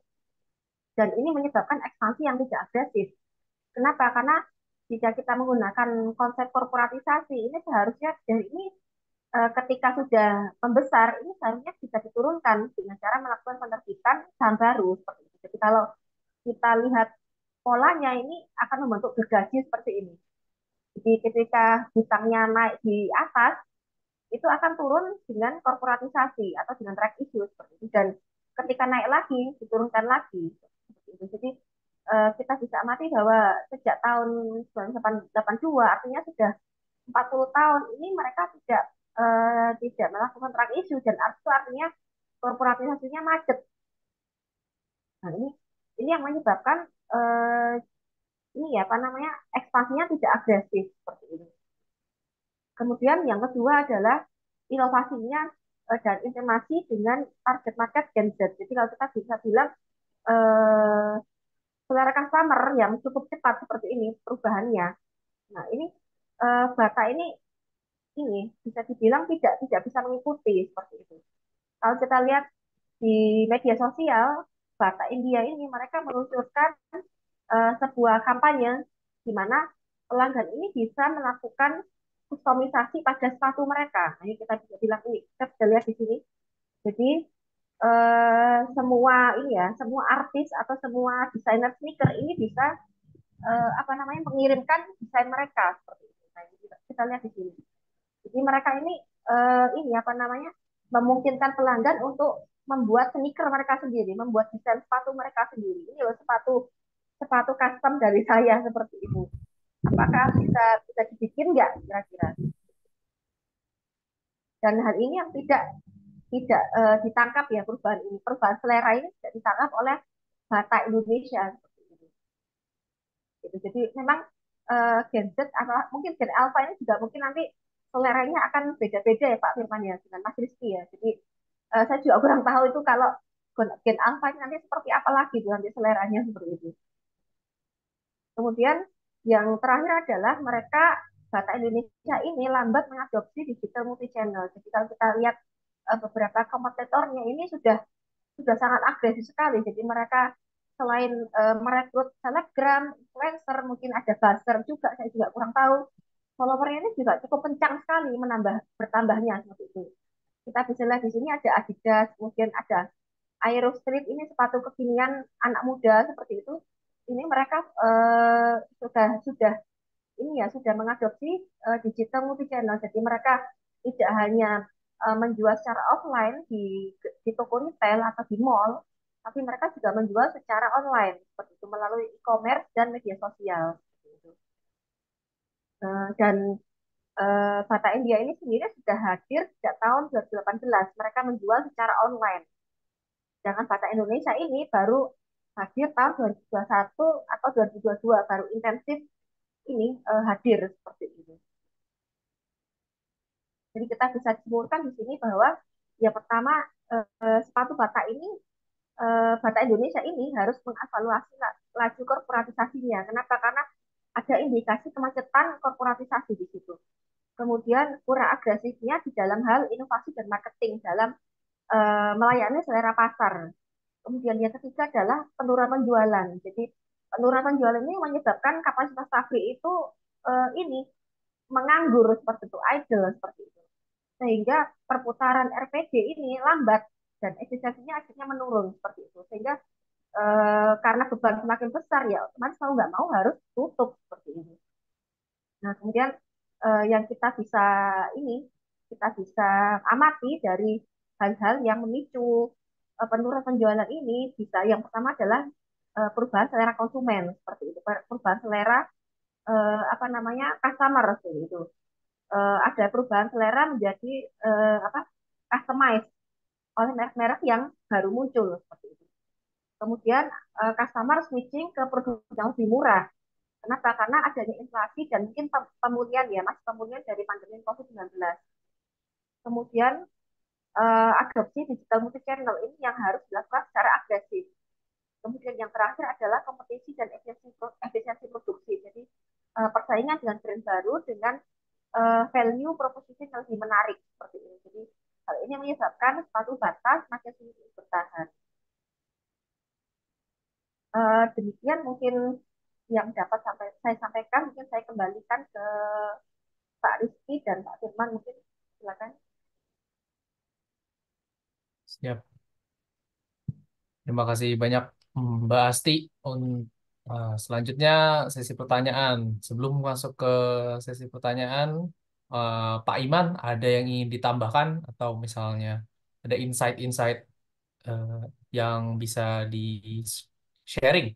dan ini menyebabkan ekspansi yang tidak agresif. Kenapa? Karena jika kita menggunakan konsep korporatisasi ini seharusnya dari ini ketika sudah membesar ini seharusnya bisa diturunkan dengan cara melakukan penerbitan saham baru seperti itu. Jadi kalau kita lihat polanya ini akan membentuk gergaji seperti ini. Jadi ketika hutangnya naik di atas, itu akan turun dengan korporatisasi atau dengan track issue seperti itu. Dan ketika naik lagi, diturunkan lagi. Seperti itu. Jadi kita bisa amati bahwa sejak tahun 1982, artinya sudah 40 tahun ini mereka tidak melakukan track issue dan itu artinya korporatisasinya macet. Nah, ini yang menyebabkan eh, ini ya apa namanya ekspansinya tidak agresif seperti ini. Kemudian yang kedua adalah inovasinya dan integrasi dengan target market Gen Z. Jadi kalau kita bisa bilang eh, selera customer yang cukup cepat seperti ini perubahannya. Nah ini Bata ini bisa dibilang tidak bisa mengikuti seperti itu. Kalau kita lihat di media sosial, Bata India ini mereka meluncurkan sebuah kampanye di mana pelanggan ini bisa melakukan kustomisasi pada sepatu mereka. Nah, ini kita bisa bilang ini, kita bisa lihat di sini. Jadi semua ini ya, semua artis atau semua desainer sneaker ini bisa apa namanya mengirimkan desain mereka seperti itu. Nah, ini kita lihat di sini. Jadi mereka ini apa namanya memungkinkan pelanggan untuk membuat sneaker mereka sendiri, membuat desain sepatu mereka sendiri. Ini loh sepatu sepatu custom dari saya seperti itu. Apakah bisa bisa dibikin nggak kira-kira? Dan hal ini yang tidak ditangkap ya perubahan selera ini tidak ditangkap oleh Batak Indonesia seperti itu. Gitu. Jadi memang Gen Z atau mungkin Gen Alpha ini juga mungkin nanti seleranya akan beda-beda ya Pak Firman ya dengan Mas Rizky ya. Jadi saya juga kurang tahu itu kalau Gen Alpha ini nanti seperti apa lagi tuh nanti seleranya seperti itu. Kemudian yang terakhir adalah mereka Batak Indonesia ini lambat mengadopsi digital multi channel. Jadi kalau kita lihat beberapa kompetitornya ini sudah sangat agresif sekali. Jadi mereka selain merekrut selebgram, influencer, mungkin ada buzzer juga, saya juga kurang tahu. Followernya ini juga cukup kencang sekali bertambahnya seperti itu. Kita bisa lihat di sini ada Adidas, kemudian ada Aero Street ini sepatu kekinian anak muda seperti itu. Ini mereka sudah ini ya sudah mengadopsi digital multi channel. Jadi mereka tidak hanya menjual secara offline di toko retail atau di mall, tapi mereka juga menjual secara online seperti itu melalui e-commerce dan media sosial. Dan Bata India ini sendiri sudah hadir sejak tahun 2018. Mereka menjual secara online. Sedangkan Bata Indonesia ini baru hadir tahun 2021 atau 2022 baru intensif ini hadir seperti ini. Jadi kita bisa simpulkan di sini bahwa ya pertama sepatu bata ini bata Indonesia ini harus mengevaluasi laju korporatisasinya. Kenapa? Karena ada indikasi kemacetan korporatisasi di situ. Kemudian kurang agresifnya di dalam hal inovasi dan marketing dalam melayani selera pasar. Kemudian yang ketiga adalah penurunan penjualan. Jadi penurunan penjualan ini menyebabkan kapasitas pabrik itu ini menganggur seperti itu, idle seperti itu. Sehingga perputaran RPD ini lambat dan efisiensinya akhirnya menurun seperti itu. Sehingga karena beban semakin besar ya otomatis mau nggak mau harus tutup seperti ini. Nah kemudian yang ini kita bisa amati dari hal-hal yang memicu penurunan penjualan ini bisa yang pertama adalah perubahan selera konsumen seperti itu, perubahan selera apa namanya customer seperti itu. Ada perubahan selera menjadi apa customized oleh merek-merek yang baru muncul seperti itu. Kemudian customer switching ke produk yang lebih murah. Kenapa? Karena adanya inflasi dan mungkin pemulihan ya mas, pemulihan dari pandemi COVID-19. Kemudian adopsi digital multi channel ini yang harus dilakukan secara agresif. Kemudian yang terakhir adalah kompetisi dan efisiensi produksi. Jadi persaingan dengan brand baru dengan value proposition yang lebih menarik seperti ini. Jadi hal ini menyebabkan sepatu batas makin sulit bertahan. Demikian mungkin yang dapat saya sampaikan. Mungkin saya kembalikan ke Pak Rizky dan Pak Firman. Mungkin silakan. Siap. Terima kasih banyak Mbak Asti. Selanjutnya sesi pertanyaan. Sebelum masuk ke sesi pertanyaan, Pak Iman ada yang ingin ditambahkan atau misalnya ada insight-insight eh, yang bisa di sharing.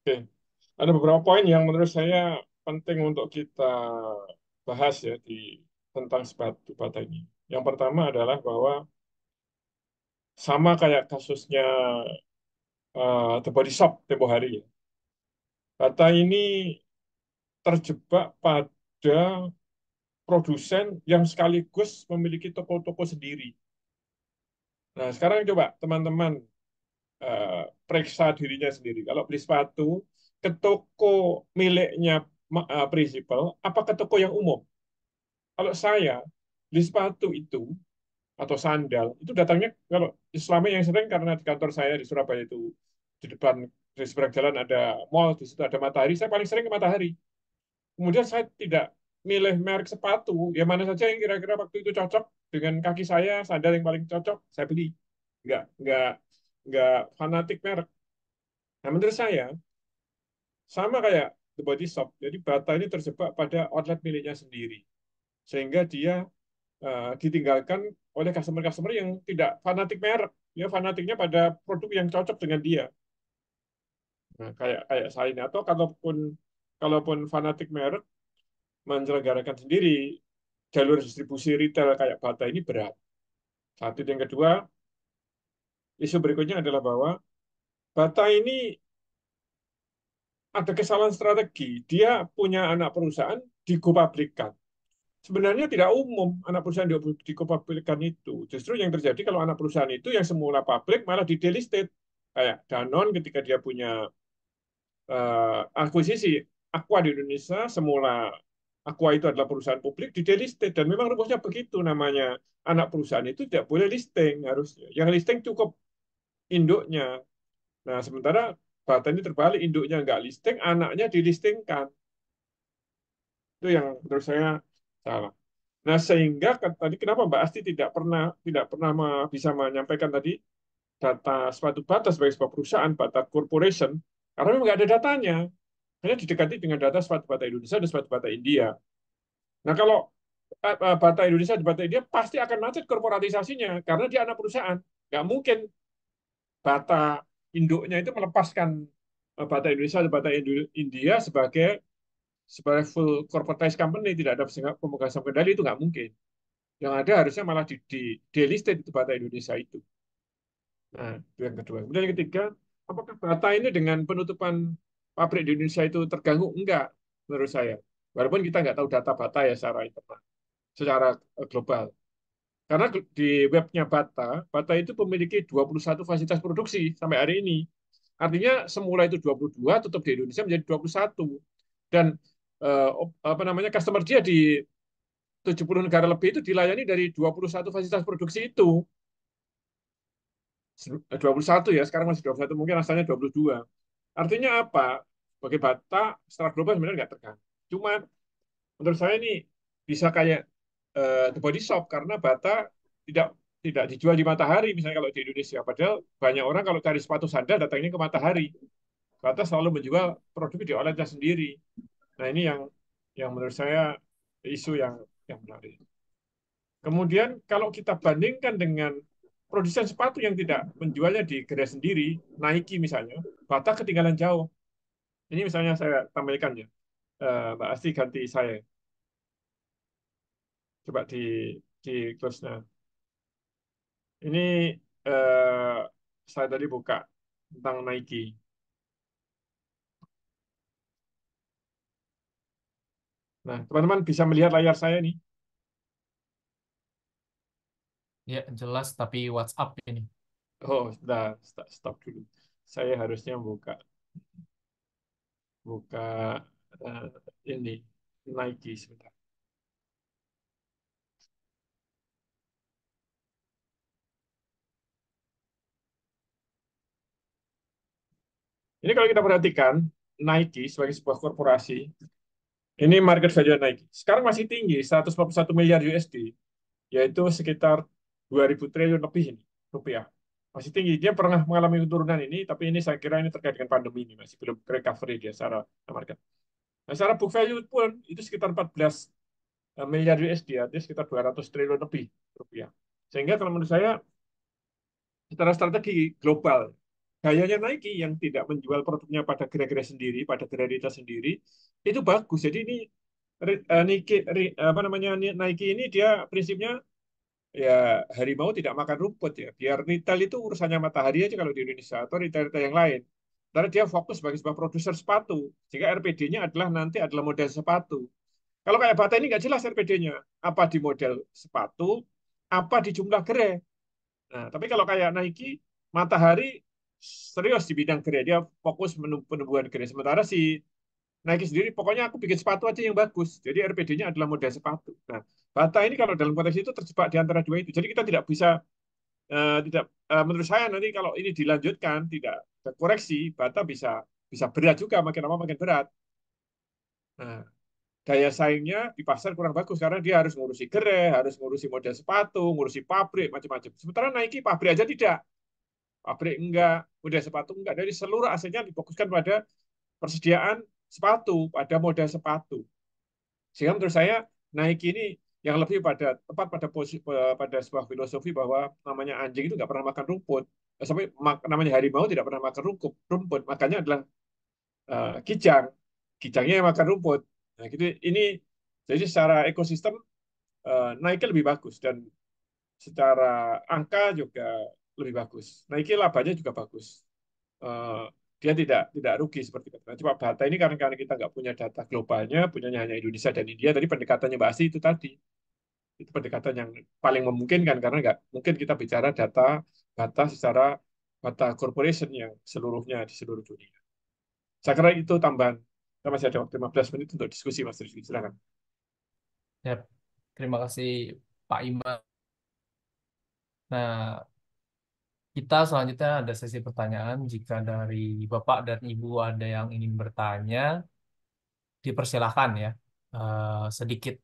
Oke. Ada beberapa poin yang menurut saya penting untuk kita bahas ya tentang sepatu bata ini. Yang pertama adalah bahwa sama kayak kasusnya The Body Shop tempo hari ya. Bata ini terjebak pada produsen yang sekaligus memiliki toko-toko sendiri. Nah, sekarang coba teman-teman periksa dirinya sendiri. Kalau beli sepatu ke toko miliknya prinsipal, apa ke toko yang umum? Kalau saya beli sepatu itu atau sandal itu datangnya kalau selama yang sering karena di kantor saya di Surabaya itu di depan di seberang jalan ada mall, di situ ada Matahari, saya paling sering ke Matahari. Kemudian saya tidak milih merek sepatu, ya mana saja yang kira-kira waktu itu cocok dengan kaki saya, sandal yang paling cocok, saya beli. Nggak, nggak fanatik merek. Nah, menurut saya, sama kayak The Body Shop, jadi Bata ini terjebak pada outlet miliknya sendiri. Sehingga dia ditinggalkan oleh customer-customer yang tidak fanatik merek. Dia fanatiknya pada produk yang cocok dengan dia. Nah, kayak kayak saya ini. Atau kalaupun kalaupun fanatik merek, menyelenggarakan sendiri jalur distribusi retail kayak Bata ini berat. Satu, yang kedua, isu berikutnya adalah bahwa Bata ini ada kesalahan strategi. Dia punya anak perusahaan digopublikkan. Sebenarnya tidak umum anak perusahaan digopublikkan itu. Justru yang terjadi kalau anak perusahaan itu yang semula publik malah di delisted. Kayak Danone ketika dia punya akuisisi Aqua di Indonesia, semula Aqua itu adalah perusahaan publik di delisted dan memang rumusnya begitu namanya anak perusahaan itu tidak boleh listing harusnya. Yang listing cukup induknya. Nah, sementara Bata ini terbalik, induknya nggak listing, anaknya dilistingkan. Itu yang menurut saya salah. Nah, sehingga tadi kenapa Mbak Asti tidak pernah bisa menyampaikan tadi data sepatu Bata sebagai sebuah perusahaan, Bata Corporation, karena memang nggak ada datanya. Hanya didekati dengan data sepatu Bata Indonesia dan sepatu Bata India. Nah, kalau Bata Indonesia dan Bata India pasti akan macet korporatisasinya karena dia anak perusahaan. Nggak mungkin Bata induknya itu melepaskan Bata Indonesia dan Bata India sebagai full corporatized company, tidak ada pemegang saham kendali, itu nggak mungkin. Yang ada harusnya malah di delisted itu Bata Indonesia itu. Nah, itu yang kedua. Kemudian yang ketiga, apakah Bata ini dengan penutupan pabrik di Indonesia itu terganggu? Enggak, menurut saya. Walaupun kita nggak tahu data Bata ya secara internal, secara global. Karena di webnya Bata, Bata itu memiliki 21 fasilitas produksi sampai hari ini. Artinya semula itu 22, tutup di Indonesia menjadi 21. Dan eh, apa namanya customer dia di 70 negara lebih itu dilayani dari 21 fasilitas produksi itu. 21 ya, sekarang masih 21, mungkin asalnya 22. Artinya apa? Bagi Bata, secara global sebenarnya nggak terganggu. Cuma menurut saya ini bisa kayak The Body Shop, karena Bata tidak tidak dijual di Matahari, misalnya kalau di Indonesia. Padahal banyak orang kalau cari sepatu sandal datangnya ke Matahari. Bata selalu menjual produk di outletnya sendiri. Nah, ini yang menurut saya isu yang menarik. Kemudian kalau kita bandingkan dengan produsen sepatu yang tidak menjualnya di gerai sendiri, Nike misalnya, Bata ketinggalan jauh. Ini misalnya saya tampilkan ya, Mbak Asti ganti saya. Coba di close-nya. Ini eh, saya tadi buka tentang Nike. Nah, teman-teman bisa melihat layar saya nih. Ya, jelas, tapi WhatsApp ini. Oh, sudah stop dulu. Saya harusnya buka buka eh, ini Nike sebentar. Ini kalau kita perhatikan Nike sebagai sebuah korporasi, ini market value Nike. Sekarang masih tinggi, 141 miliar USD, yaitu sekitar 2.000 triliun lebih ini rupiah. Masih tinggi. Dia pernah mengalami penurunan ini, tapi ini saya kira ini terkait dengan pandemi ini, masih belum recovery dia secara market. Nah, secara book value pun itu sekitar 14 miliar USD, artinya sekitar 200 triliun lebih rupiah. Sehingga kalau menurut saya secara strategi global, gayanya Nike yang tidak menjual produknya pada gerai-gerai sendiri, pada gerai retail sendiri, itu bagus. Jadi ini apa namanya, Nike ini dia prinsipnya ya harimau tidak makan rumput ya. Biar retail itu urusannya Matahari aja kalau di Indonesia atau retail-retail yang lain. Karena dia fokus sebagai sebuah produser sepatu. Jika RPD-nya adalah nanti adalah model sepatu. Kalau kayak Bata ini nggak jelas RPD-nya. Apa di model sepatu, apa di jumlah gerai. Nah, tapi kalau kayak Nike, Matahari serius di bidang gerai. Dia fokus penumbuhan gerai. Sementara si Nike sendiri, pokoknya aku bikin sepatu aja yang bagus. Jadi RPD-nya adalah model sepatu. Nah, Bata ini kalau dalam konteks itu terjebak di antara dua itu. Jadi kita tidak bisa, tidak menurut saya nanti kalau ini dilanjutkan, tidak koreksi, Bata bisa bisa berat juga, makin lama makin berat. Nah, daya saingnya di pasar kurang bagus karena dia harus ngurusi gerai, harus ngurusi model sepatu, ngurusi pabrik, macam-macam. Sementara Nike pabrik aja tidak, pabrik enggak, model sepatu enggak. Dari seluruh asetnya difokuskan pada persediaan sepatu, pada model sepatu. Sehingga menurut saya Nike ini yang lebih pada tepat pada pada sebuah filosofi bahwa namanya anjing itu nggak pernah makan rumput. Sampai namanya harimau tidak pernah makan rumput. Makanya adalah kijang. Kijangnya yang makan rumput. Nah, gitu. Ini jadi secara ekosistem Nike lebih bagus dan secara angka juga lebih bagus. Nike labanya juga bagus. Eh, dia tidak rugi seperti itu. Nah, coba Bata ini karena kita nggak punya data globalnya, punyanya hanya Indonesia dan India. Tadi pendekatannya Mbak Asih itu tadi, itu pendekatan yang paling memungkinkan karena nggak mungkin kita bicara data secara data corporation yang seluruhnya di seluruh dunia. Saya kira itu tambahan. Kita masih ada waktu 15 menit untuk diskusi, Mas Rizky. Silakan. Ya, terima kasih Pak Imam. Nah, kita selanjutnya ada sesi pertanyaan. Jika dari Bapak dan Ibu ada yang ingin bertanya, dipersilahkan ya. Sedikit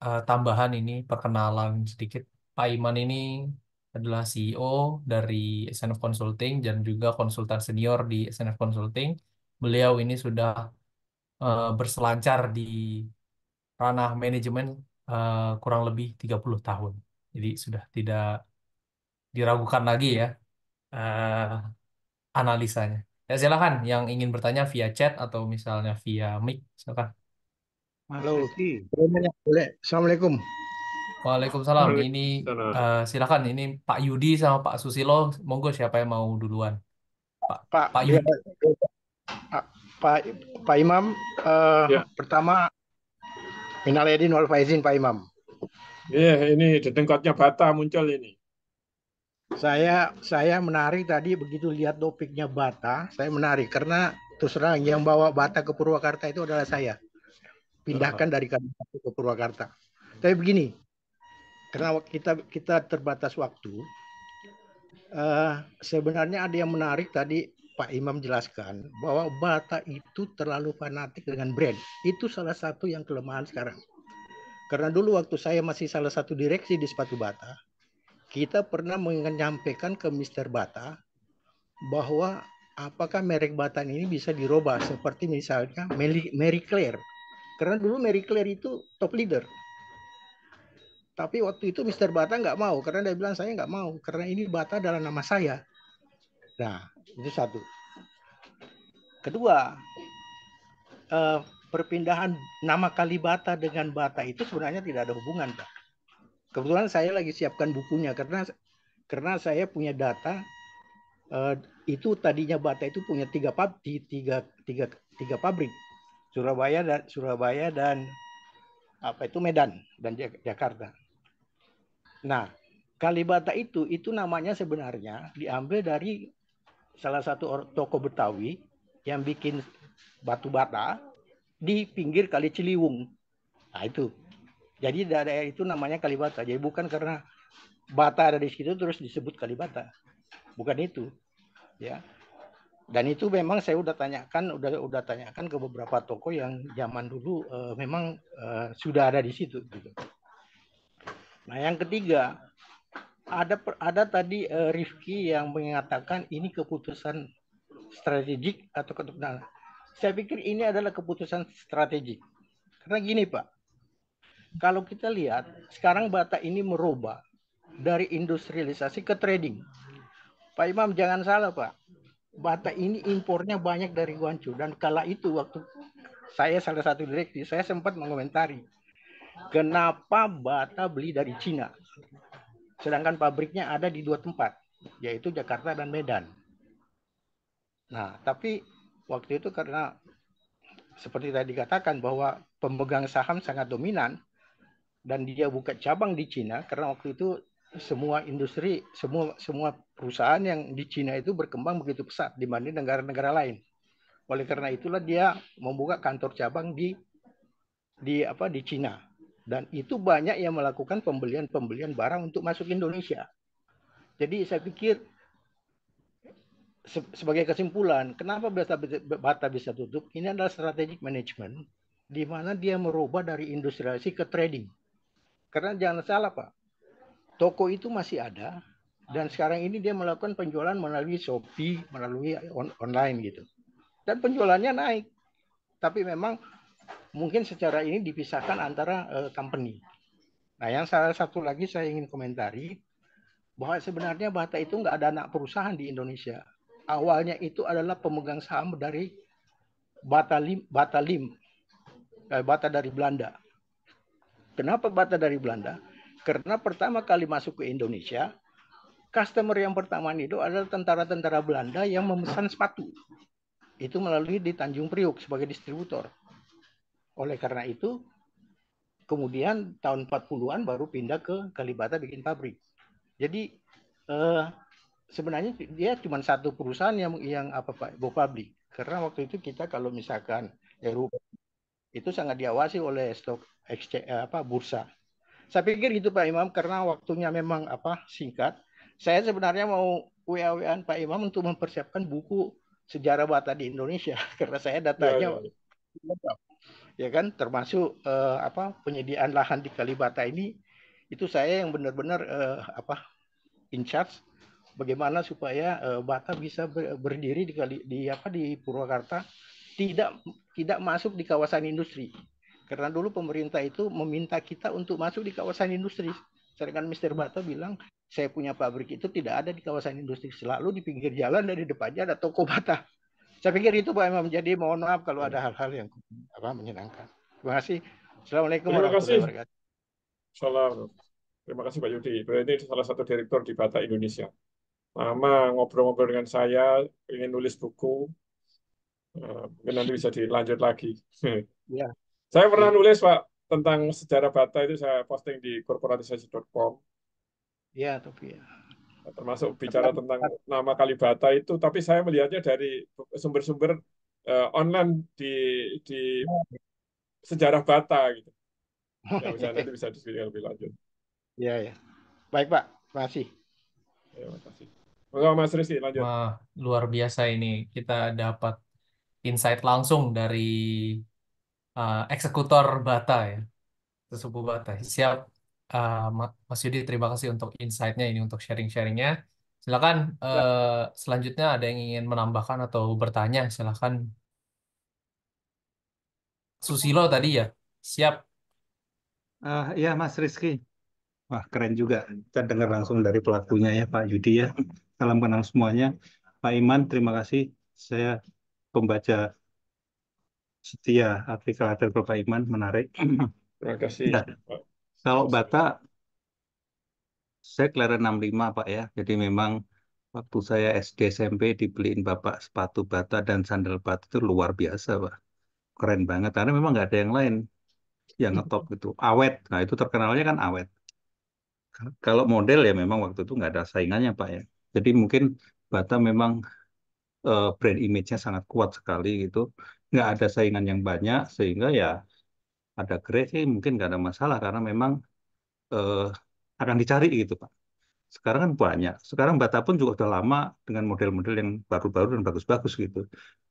tambahan ini, perkenalan sedikit. Pak Iman ini adalah CEO dari SNF Consulting dan juga konsultan senior di SNF Consulting. Beliau ini sudah berselancar di ranah manajemen kurang lebih 30 tahun. Jadi sudah tidak diragukan lagi ya eh, analisanya. Ya silakan yang ingin bertanya via chat atau misalnya via mic, silakan. Mas Rizky, boleh nanya? Boleh. Assalamualaikum. Waalaikumsalam. Ini Waalaikumsalam. silakan. Ini Pak Yudi sama Pak Susilo. Monggo siapa yang mau duluan? Pak Pak, Pak ya, Yudi. Pak, Pak Imam, Ya, pertama minal aidin wal faizin Pak Imam. ini dedengkotnya Bata muncul ini. Saya menarik tadi begitu lihat topiknya Bata, saya menarik karena terus terang yang bawa Bata ke Purwakarta itu adalah saya. Pindahkan dari Kabupaten ke Purwakarta. Tapi begini, karena kita terbatas waktu, sebenarnya ada yang menarik tadi Pak Imam jelaskan bahwa Bata itu terlalu fanatik dengan brand. Itu salah satu yang kelemahan sekarang. Karena dulu waktu saya masih salah satu direksi di sepatu Bata, kita pernah menyampaikan ke Mr. Bata bahwa apakah merek Bata ini bisa dirubah seperti misalnya Marie Claire. Karena dulu Marie Claire itu top leader. Tapi waktu itu Mr. Bata nggak mau karena dia bilang saya nggak mau karena ini Bata adalah nama saya. Nah, itu satu. Kedua, perpindahan nama Kalibata dengan Bata itu sebenarnya tidak ada hubungan, Pak. Kebetulan saya lagi siapkan bukunya karena saya punya data itu tadinya Bata itu punya tiga pabrik, Surabaya dan apa itu Medan dan Jakarta. Nah, Kalibata itu namanya sebenarnya diambil dari salah satu toko Betawi yang bikin batu bata di pinggir Kali Ciliwung. Nah itu. Jadi daerah itu namanya Kalibata. Jadi bukan karena bata ada di situ terus disebut Kalibata. Bukan itu. Ya. Dan itu memang saya udah tanyakan ke beberapa toko yang zaman dulu memang sudah ada di situ gitu. Nah, yang ketiga, ada tadi Rifki yang mengatakan ini keputusan strategik atau keputusan. Saya pikir ini adalah keputusan strategik. Karena gini Pak, Kalau kita lihat, sekarang Bata ini merubah dari industrialisasi ke trading. Pak Imam, jangan salah Pak. Bata ini impornya banyak dari Guangzhou. Dan kala itu waktu saya salah satu direksi, saya sempat mengomentari. Kenapa Bata beli dari Cina? Sedangkan pabriknya ada di 2 tempat, yaitu Jakarta dan Medan. Nah, tapi waktu itu karena seperti tadi dikatakan bahwa pemegang saham sangat dominan dan dia buka cabang di Cina karena waktu itu semua industri, semua perusahaan yang di Cina itu berkembang begitu pesat dibanding negara-negara lain. Oleh karena itulah dia membuka kantor cabang di Cina. Dan itu banyak yang melakukan pembelian barang untuk masuk Indonesia. Jadi saya pikir sebagai kesimpulan, kenapa Bata bisa tutup? Ini adalah strategic management, di mana dia merubah dari industrialisasi ke trading. Karena jangan salah Pak, toko itu masih ada, dan sekarang ini dia melakukan penjualan melalui Shopee, melalui online gitu. Dan penjualannya naik. Tapi memang mungkin secara ini dipisahkan antara company. Nah, yang salah satu lagi saya ingin komentari, bahwa sebenarnya Bata itu nggak ada anak perusahaan di Indonesia. Awalnya itu adalah pemegang saham dari Bata dari Belanda. Kenapa Bata dari Belanda? Karena pertama kali masuk ke Indonesia, customer yang pertama itu adalah tentara-tentara Belanda yang memesan sepatu. Itu melalui di Tanjung Priuk sebagai distributor. Oleh karena itu, kemudian tahun 40-an baru pindah ke Kalibata bikin pabrik. Jadi sebenarnya dia cuma satu perusahaan yang apa Pak, go public. Karena waktu itu kita kalau misalkan Eropa itu sangat diawasi oleh stok bursa. Saya pikir gitu Pak Imam, karena waktunya memang singkat. Saya sebenarnya mau WA-WAan Pak Imam untuk mempersiapkan buku sejarah Bata di Indonesia karena saya datanya ya kan, termasuk penyediaan lahan di Kalibata ini itu saya yang benar-benar in charge bagaimana supaya Bata bisa berdiri di Purwakarta tidak masuk di kawasan industri. Karena dulu pemerintah itu meminta kita untuk masuk di kawasan industri. Sedangkan Mr. Bata bilang, saya punya pabrik itu tidak ada di kawasan industri. Selalu di pinggir jalan dan di depannya ada toko Bata. Saya pikir itu Pak Imam. Jadi mohon maaf kalau ada hal-hal yang menyenangkan. Terima kasih. Assalamualaikum Terima warahmatullahi kasih. wabarakatuh. Salam. Terima kasih Pak Yudi. Ini salah satu direktur di Bata Indonesia. Lama ngobrol-ngobrol dengan saya, ingin nulis buku. Mungkin nanti bisa dilanjut lagi. Ya. Saya pernah nulis Pak tentang sejarah Bata, itu saya posting di korporatisasi.com. Ya, tapi ya. Termasuk bicara tentang nama Kalibata itu, tapi saya melihatnya dari sumber-sumber online di sejarah Bata gitu. Ya, nanti bisa diskusi lebih lanjut. Ya, ya. Baik Pak, terima kasih. Terima kasih. Mas Rizky, lanjut. Wah, luar biasa ini. Kita dapat insight langsung dari eksekutor Bata ya, sesepuh Bata. Siap, Mas Yudi, terima kasih untuk insight-nya ini, untuk sharing-sharingnya. Silakan, selanjutnya ada yang ingin menambahkan atau bertanya, silakan. Susilo tadi ya, siap. Ya Mas Rizky, wah keren juga. Kita dengar langsung dari pelakunya ya Pak Yudi ya. Salam kenal semuanya. Pak Iman, terima kasih. Saya pembaca setia artikel Pak Iman, menarik. Terima kasih. Ya, kalau Bata, saya kelahiran 65 Pak ya. Jadi memang waktu saya SD SMP dibeliin Bapak sepatu Bata dan sandal Bata itu luar biasa Pak. Keren banget, karena memang nggak ada yang lain yang ngetop gitu. Awet, nah itu terkenalnya kan awet. Kalau model ya memang waktu itu nggak ada saingannya Pak ya. Jadi mungkin Bata memang brand image-nya sangat kuat sekali gitu. Nggak ada saingan yang banyak sehingga ya ada grade sih mungkin nggak ada masalah karena memang eh, akan dicari gitu Pak. Sekarang kan banyak. Sekarang Bata pun juga udah lama dengan model-model yang baru-baru dan bagus-bagus gitu.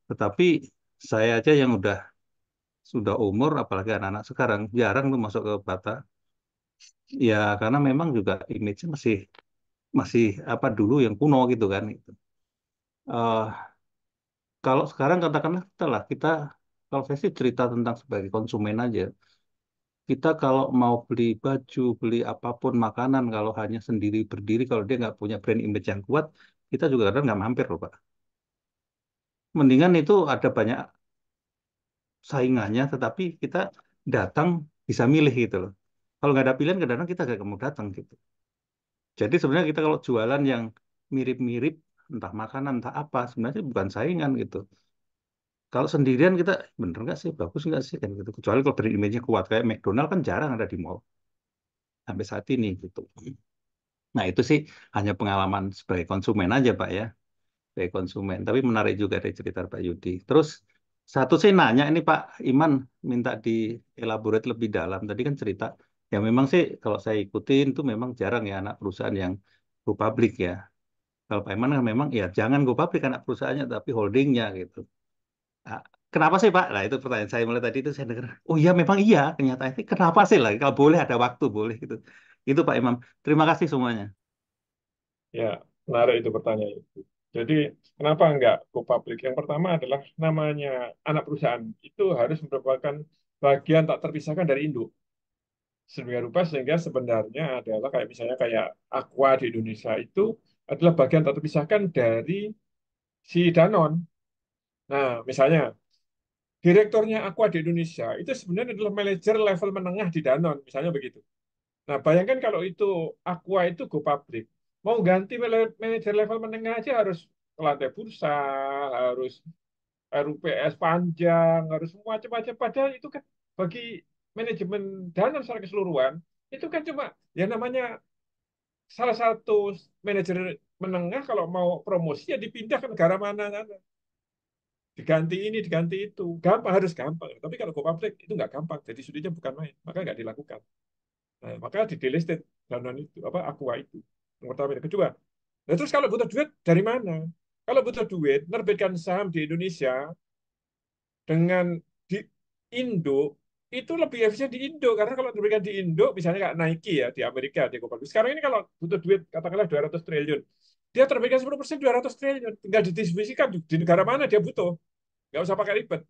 Tetapi saya aja yang sudah umur, apalagi anak-anak sekarang jarang tuh masuk ke Bata. Ya karena memang juga image-nya masih masih apa dulu yang kuno gitu kan. Gitu. Kalau sekarang katakanlah kita kalau saya sih cerita tentang sebagai konsumen aja. kita kalau mau beli baju, beli apapun makanan, kalau hanya sendiri berdiri, kalau dia nggak punya brand image yang kuat, kita juga kadang nggak mampir loh Pak. Mendingan itu ada banyak saingannya, tetapi kita datang bisa milih gitu loh. Kalau nggak ada pilihan, kadang-kadang kita nggak mau datang gitu. Jadi sebenarnya kita kalau jualan yang mirip-mirip, entah makanan, entah apa, sebenarnya bukan saingan gitu. Kalau sendirian kita bener nggak sih, bagus nggak sih kan gitu. Kecuali kalau brand image-nya kuat kayak McDonald kan jarang ada di mall sampai saat ini gitu. Nah itu sih hanya pengalaman sebagai konsumen aja Pak ya, sebagai konsumen. Tapi menarik juga dari cerita Pak Yudi. Terus satu sih nanya ini Pak Iman minta dielaborate lebih dalam. Tadi kan cerita ya memang sih kalau saya ikutin itu memang jarang ya anak perusahaan yang go public ya. Kalau Pak Iman kan memang ya jangan go public anak perusahaannya tapi holdingnya gitu. Ah, kenapa sih Pak? Nah itu pertanyaan saya mulai tadi itu saya dengar. Oh iya memang iya kenyataannya. Kenapa sih lah? Kalau boleh ada waktu boleh gitu. Itu Pak Imam. Terima kasih semuanya. Ya, menarik itu pertanyaan itu. Jadi, kenapa enggak go public? Yang pertama adalah namanya anak perusahaan itu harus merupakan bagian tak terpisahkan dari induk. Sedemikian rupa sehingga sebenarnya adalah kayak misalnya kayak Aqua di Indonesia itu adalah bagian tak terpisahkan dari si Danone. Nah, misalnya direkturnya Aqua di Indonesia itu sebenarnya adalah manajer level menengah di Danone, misalnya begitu. Nah, bayangkan kalau itu Aqua itu go public, mau ganti manajer level menengah aja harus ke lantai bursa, harus RUPS panjang, harus macam-macam. Padahal itu kan bagi manajemen dana secara keseluruhan, itu kan cuma ya namanya salah satu manajer menengah kalau mau promosi ya dipindah ke negara mana, diganti ini, diganti itu. Gampang, harus gampang. Tapi kalau go public itu nggak gampang, jadi studinya bukan main, maka nggak dilakukan. Nah, maka di delisted Danone itu, apa Aqua itu. Yang pertama. Yang kedua, nah, terus kalau butuh duit dari mana? Kalau butuh duit, nerbitkan saham di Indonesia dengan di Indo itu lebih efisien di Indo karena kalau nerbitkan di Indo, misalnya kayak Nike ya di Amerika, di Global. Sekarang ini kalau butuh duit katakanlah 200 triliun, dia terbitkan 10% 200 triliun, tinggal didistribusikan di negara mana dia butuh, nggak usah pakai ribet.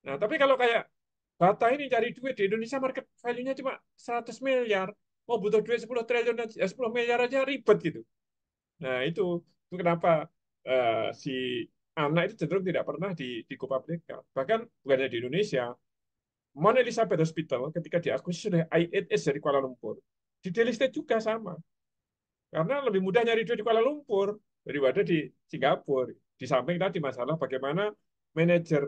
Nah, tapi kalau kayak Bata ini cari duit di Indonesia market value-nya cuma 100 miliar, mau butuh duit 10 triliun, 10 miliar aja ribet gitu. Nah, itu kenapa si anak itu cenderung tidak pernah dikupablikan. Bahkan bukan hanya di Indonesia, Mount Elizabeth Hospital ketika diakuisisi oleh IHS dari Kuala Lumpur, di delisted juga sama. Karena lebih mudah nyari duit di Kuala Lumpur daripada di Singapura. Di samping tadi masalah bagaimana manajer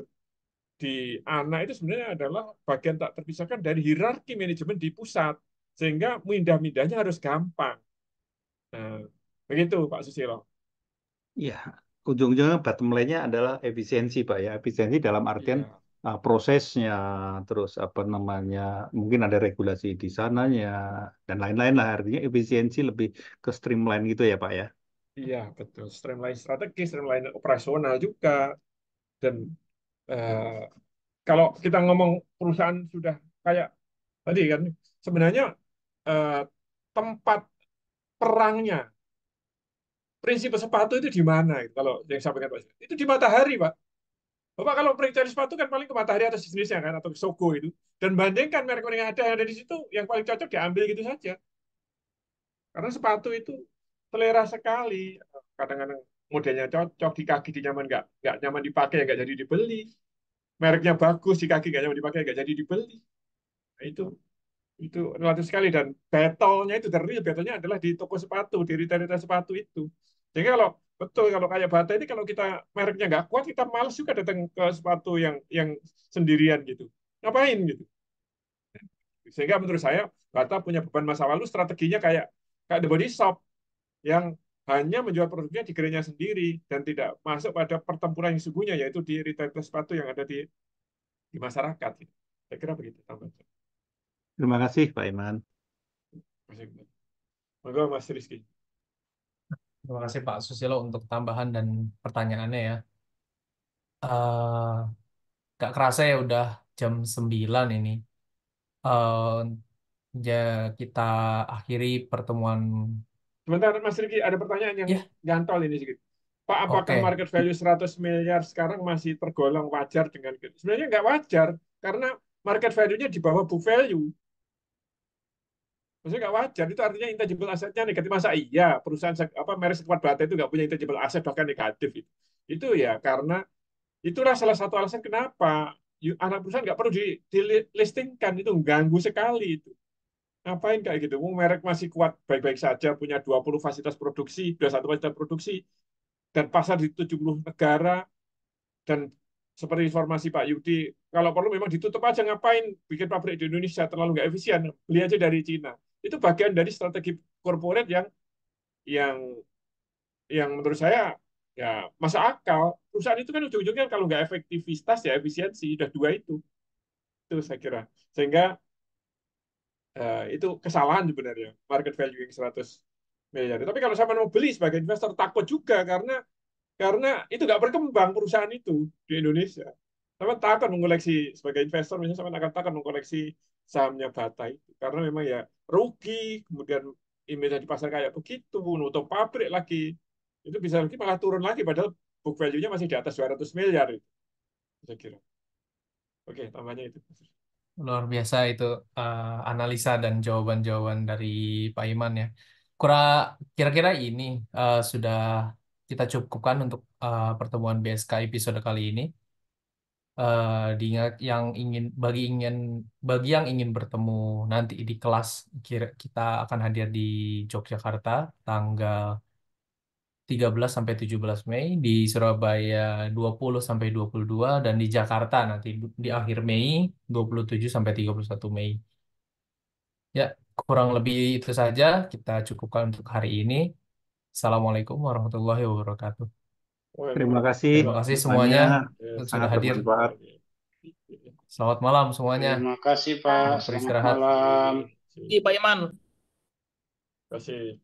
di anak itu sebenarnya adalah bagian tak terpisahkan dari hierarki manajemen di pusat. Sehingga mindah-mindahnya harus gampang. Nah, begitu Pak Susilo. Ya, ujung-ujungnya bottom line-nya adalah efisiensi, Pak ya. Efisiensi dalam artian Iya, prosesnya, terus apa namanya, mungkin ada regulasi di sananya, dan lain-lain lah. Artinya efisiensi lebih ke streamline gitu ya, Pak ya. iya betul. Streamline strategi, streamline operasional juga. Dan eh, kalau kita ngomong perusahaan sudah kayak tadi kan, sebenarnya eh, tempat perangnya, prinsip sepatu itu di mana? Gitu. Kalau yang saya sampaikan Pak, itu di matahari, Pak. Bapak kalau cari sepatu kan paling ke matahari atau jenisnya kan, atau ke Sogo itu. Dan bandingkan merek-merek yang ada di situ, yang paling cocok diambil gitu saja. Karena sepatu itu selera sekali. Kadang-kadang modelnya cocok, di kaki di nyaman nggak nyaman dipakai, nggak jadi dibeli. Mereknya bagus, di kaki nggak nyaman dipakai, nggak jadi dibeli. Nah, itu relatif sekali dan battle-nya itu dari battle-nya adalah di toko sepatu, di retail-retail sepatu itu. Jadi kalau betul kalau kayak Bata ini kalau kita mereknya nggak kuat kita males juga datang ke sepatu yang sendirian gitu. Ngapain gitu? Sehingga menurut saya Bata punya beban masa lalu strateginya kayak kayak The Body Shop yang hanya menjual produknya di gerainya sendiri dan tidak masuk pada pertempuran yang sesungguhnya yaitu di retail sepatu yang ada di masyarakat. Gitu. Saya kira begitu tambahnya. Terima kasih, Pak Iman. Monggo Mas Rizky. Terima kasih Pak Susilo untuk tambahan dan pertanyaannya ya. Eh, Gak kerasa ya udah jam 9 ini. Eh, ya kita akhiri pertemuan. Sebentar Mas Riki, ada pertanyaan yang Ya, gantol ini sedikit. Pak, apakah oke. market value 100 miliar sekarang masih tergolong wajar dengan sebenarnya nggak wajar karena market value-nya di bawah book value. Maksudnya nggak wajar, itu artinya intangible asetnya negatif. Masa iya perusahaan merek sekuat Bata itu nggak punya intangible aset bahkan negatif itu. Itu ya karena itulah salah satu alasan kenapa anak perusahaan nggak perlu di listingkan, itu ganggu sekali itu. Ngapain kayak gitu? Merek masih kuat baik-baik saja, punya 20 fasilitas produksi, 21 fasilitas produksi, dan pasar di 70 negara, dan seperti informasi Pak Yudi, kalau perlu memang ditutup aja, ngapain bikin pabrik di Indonesia, terlalu nggak efisien, beli aja dari Cina. Itu bagian dari strategi corporate yang yang menurut saya ya masuk akal. Perusahaan itu kan ujung-ujungnya kalau nggak efektivitas ya efisiensi, udah dua itu saya kira. Sehingga itu kesalahan sebenarnya market value yang 100 miliar. Tapi kalau saya mau beli sebagai investor takut juga karena itu nggak berkembang perusahaan itu di Indonesia. Sama takut mengoleksi sebagai investor, misalnya sama akan takut mengoleksi sahamnya Bata itu karena memang ya rugi, kemudian image di pasar kayak begitu, nutup pabrik lagi, itu bisa lagi malah turun lagi padahal book value-nya masih di atas 200 miliar itu, saya kira. Oke, tambahnya itu. Luar biasa itu analisa dan jawaban-jawaban dari Pak Iman ya. Kura Kira-kira ini sudah kita cukupkan untuk pertemuan BSK episode kali ini. Diingat bagi yang ingin bertemu nanti di kelas, kita akan hadir di Yogyakarta tanggal 13 sampai 17 Mei, di Surabaya 20 sampai 22, dan di Jakarta nanti di akhir Mei 27 sampai 31 Mei. Ya, kurang lebih itu saja kita cukupkan untuk hari ini. Assalamualaikum warahmatullahi wabarakatuh. Terima kasih Terima kasih semuanya, semuanya sangat sudah hadir. bermanfaat. Selamat malam semuanya. Terima kasih Pak. Selamat Selamat beristirahat. malam. Iya, Pak Iman. Terima kasih.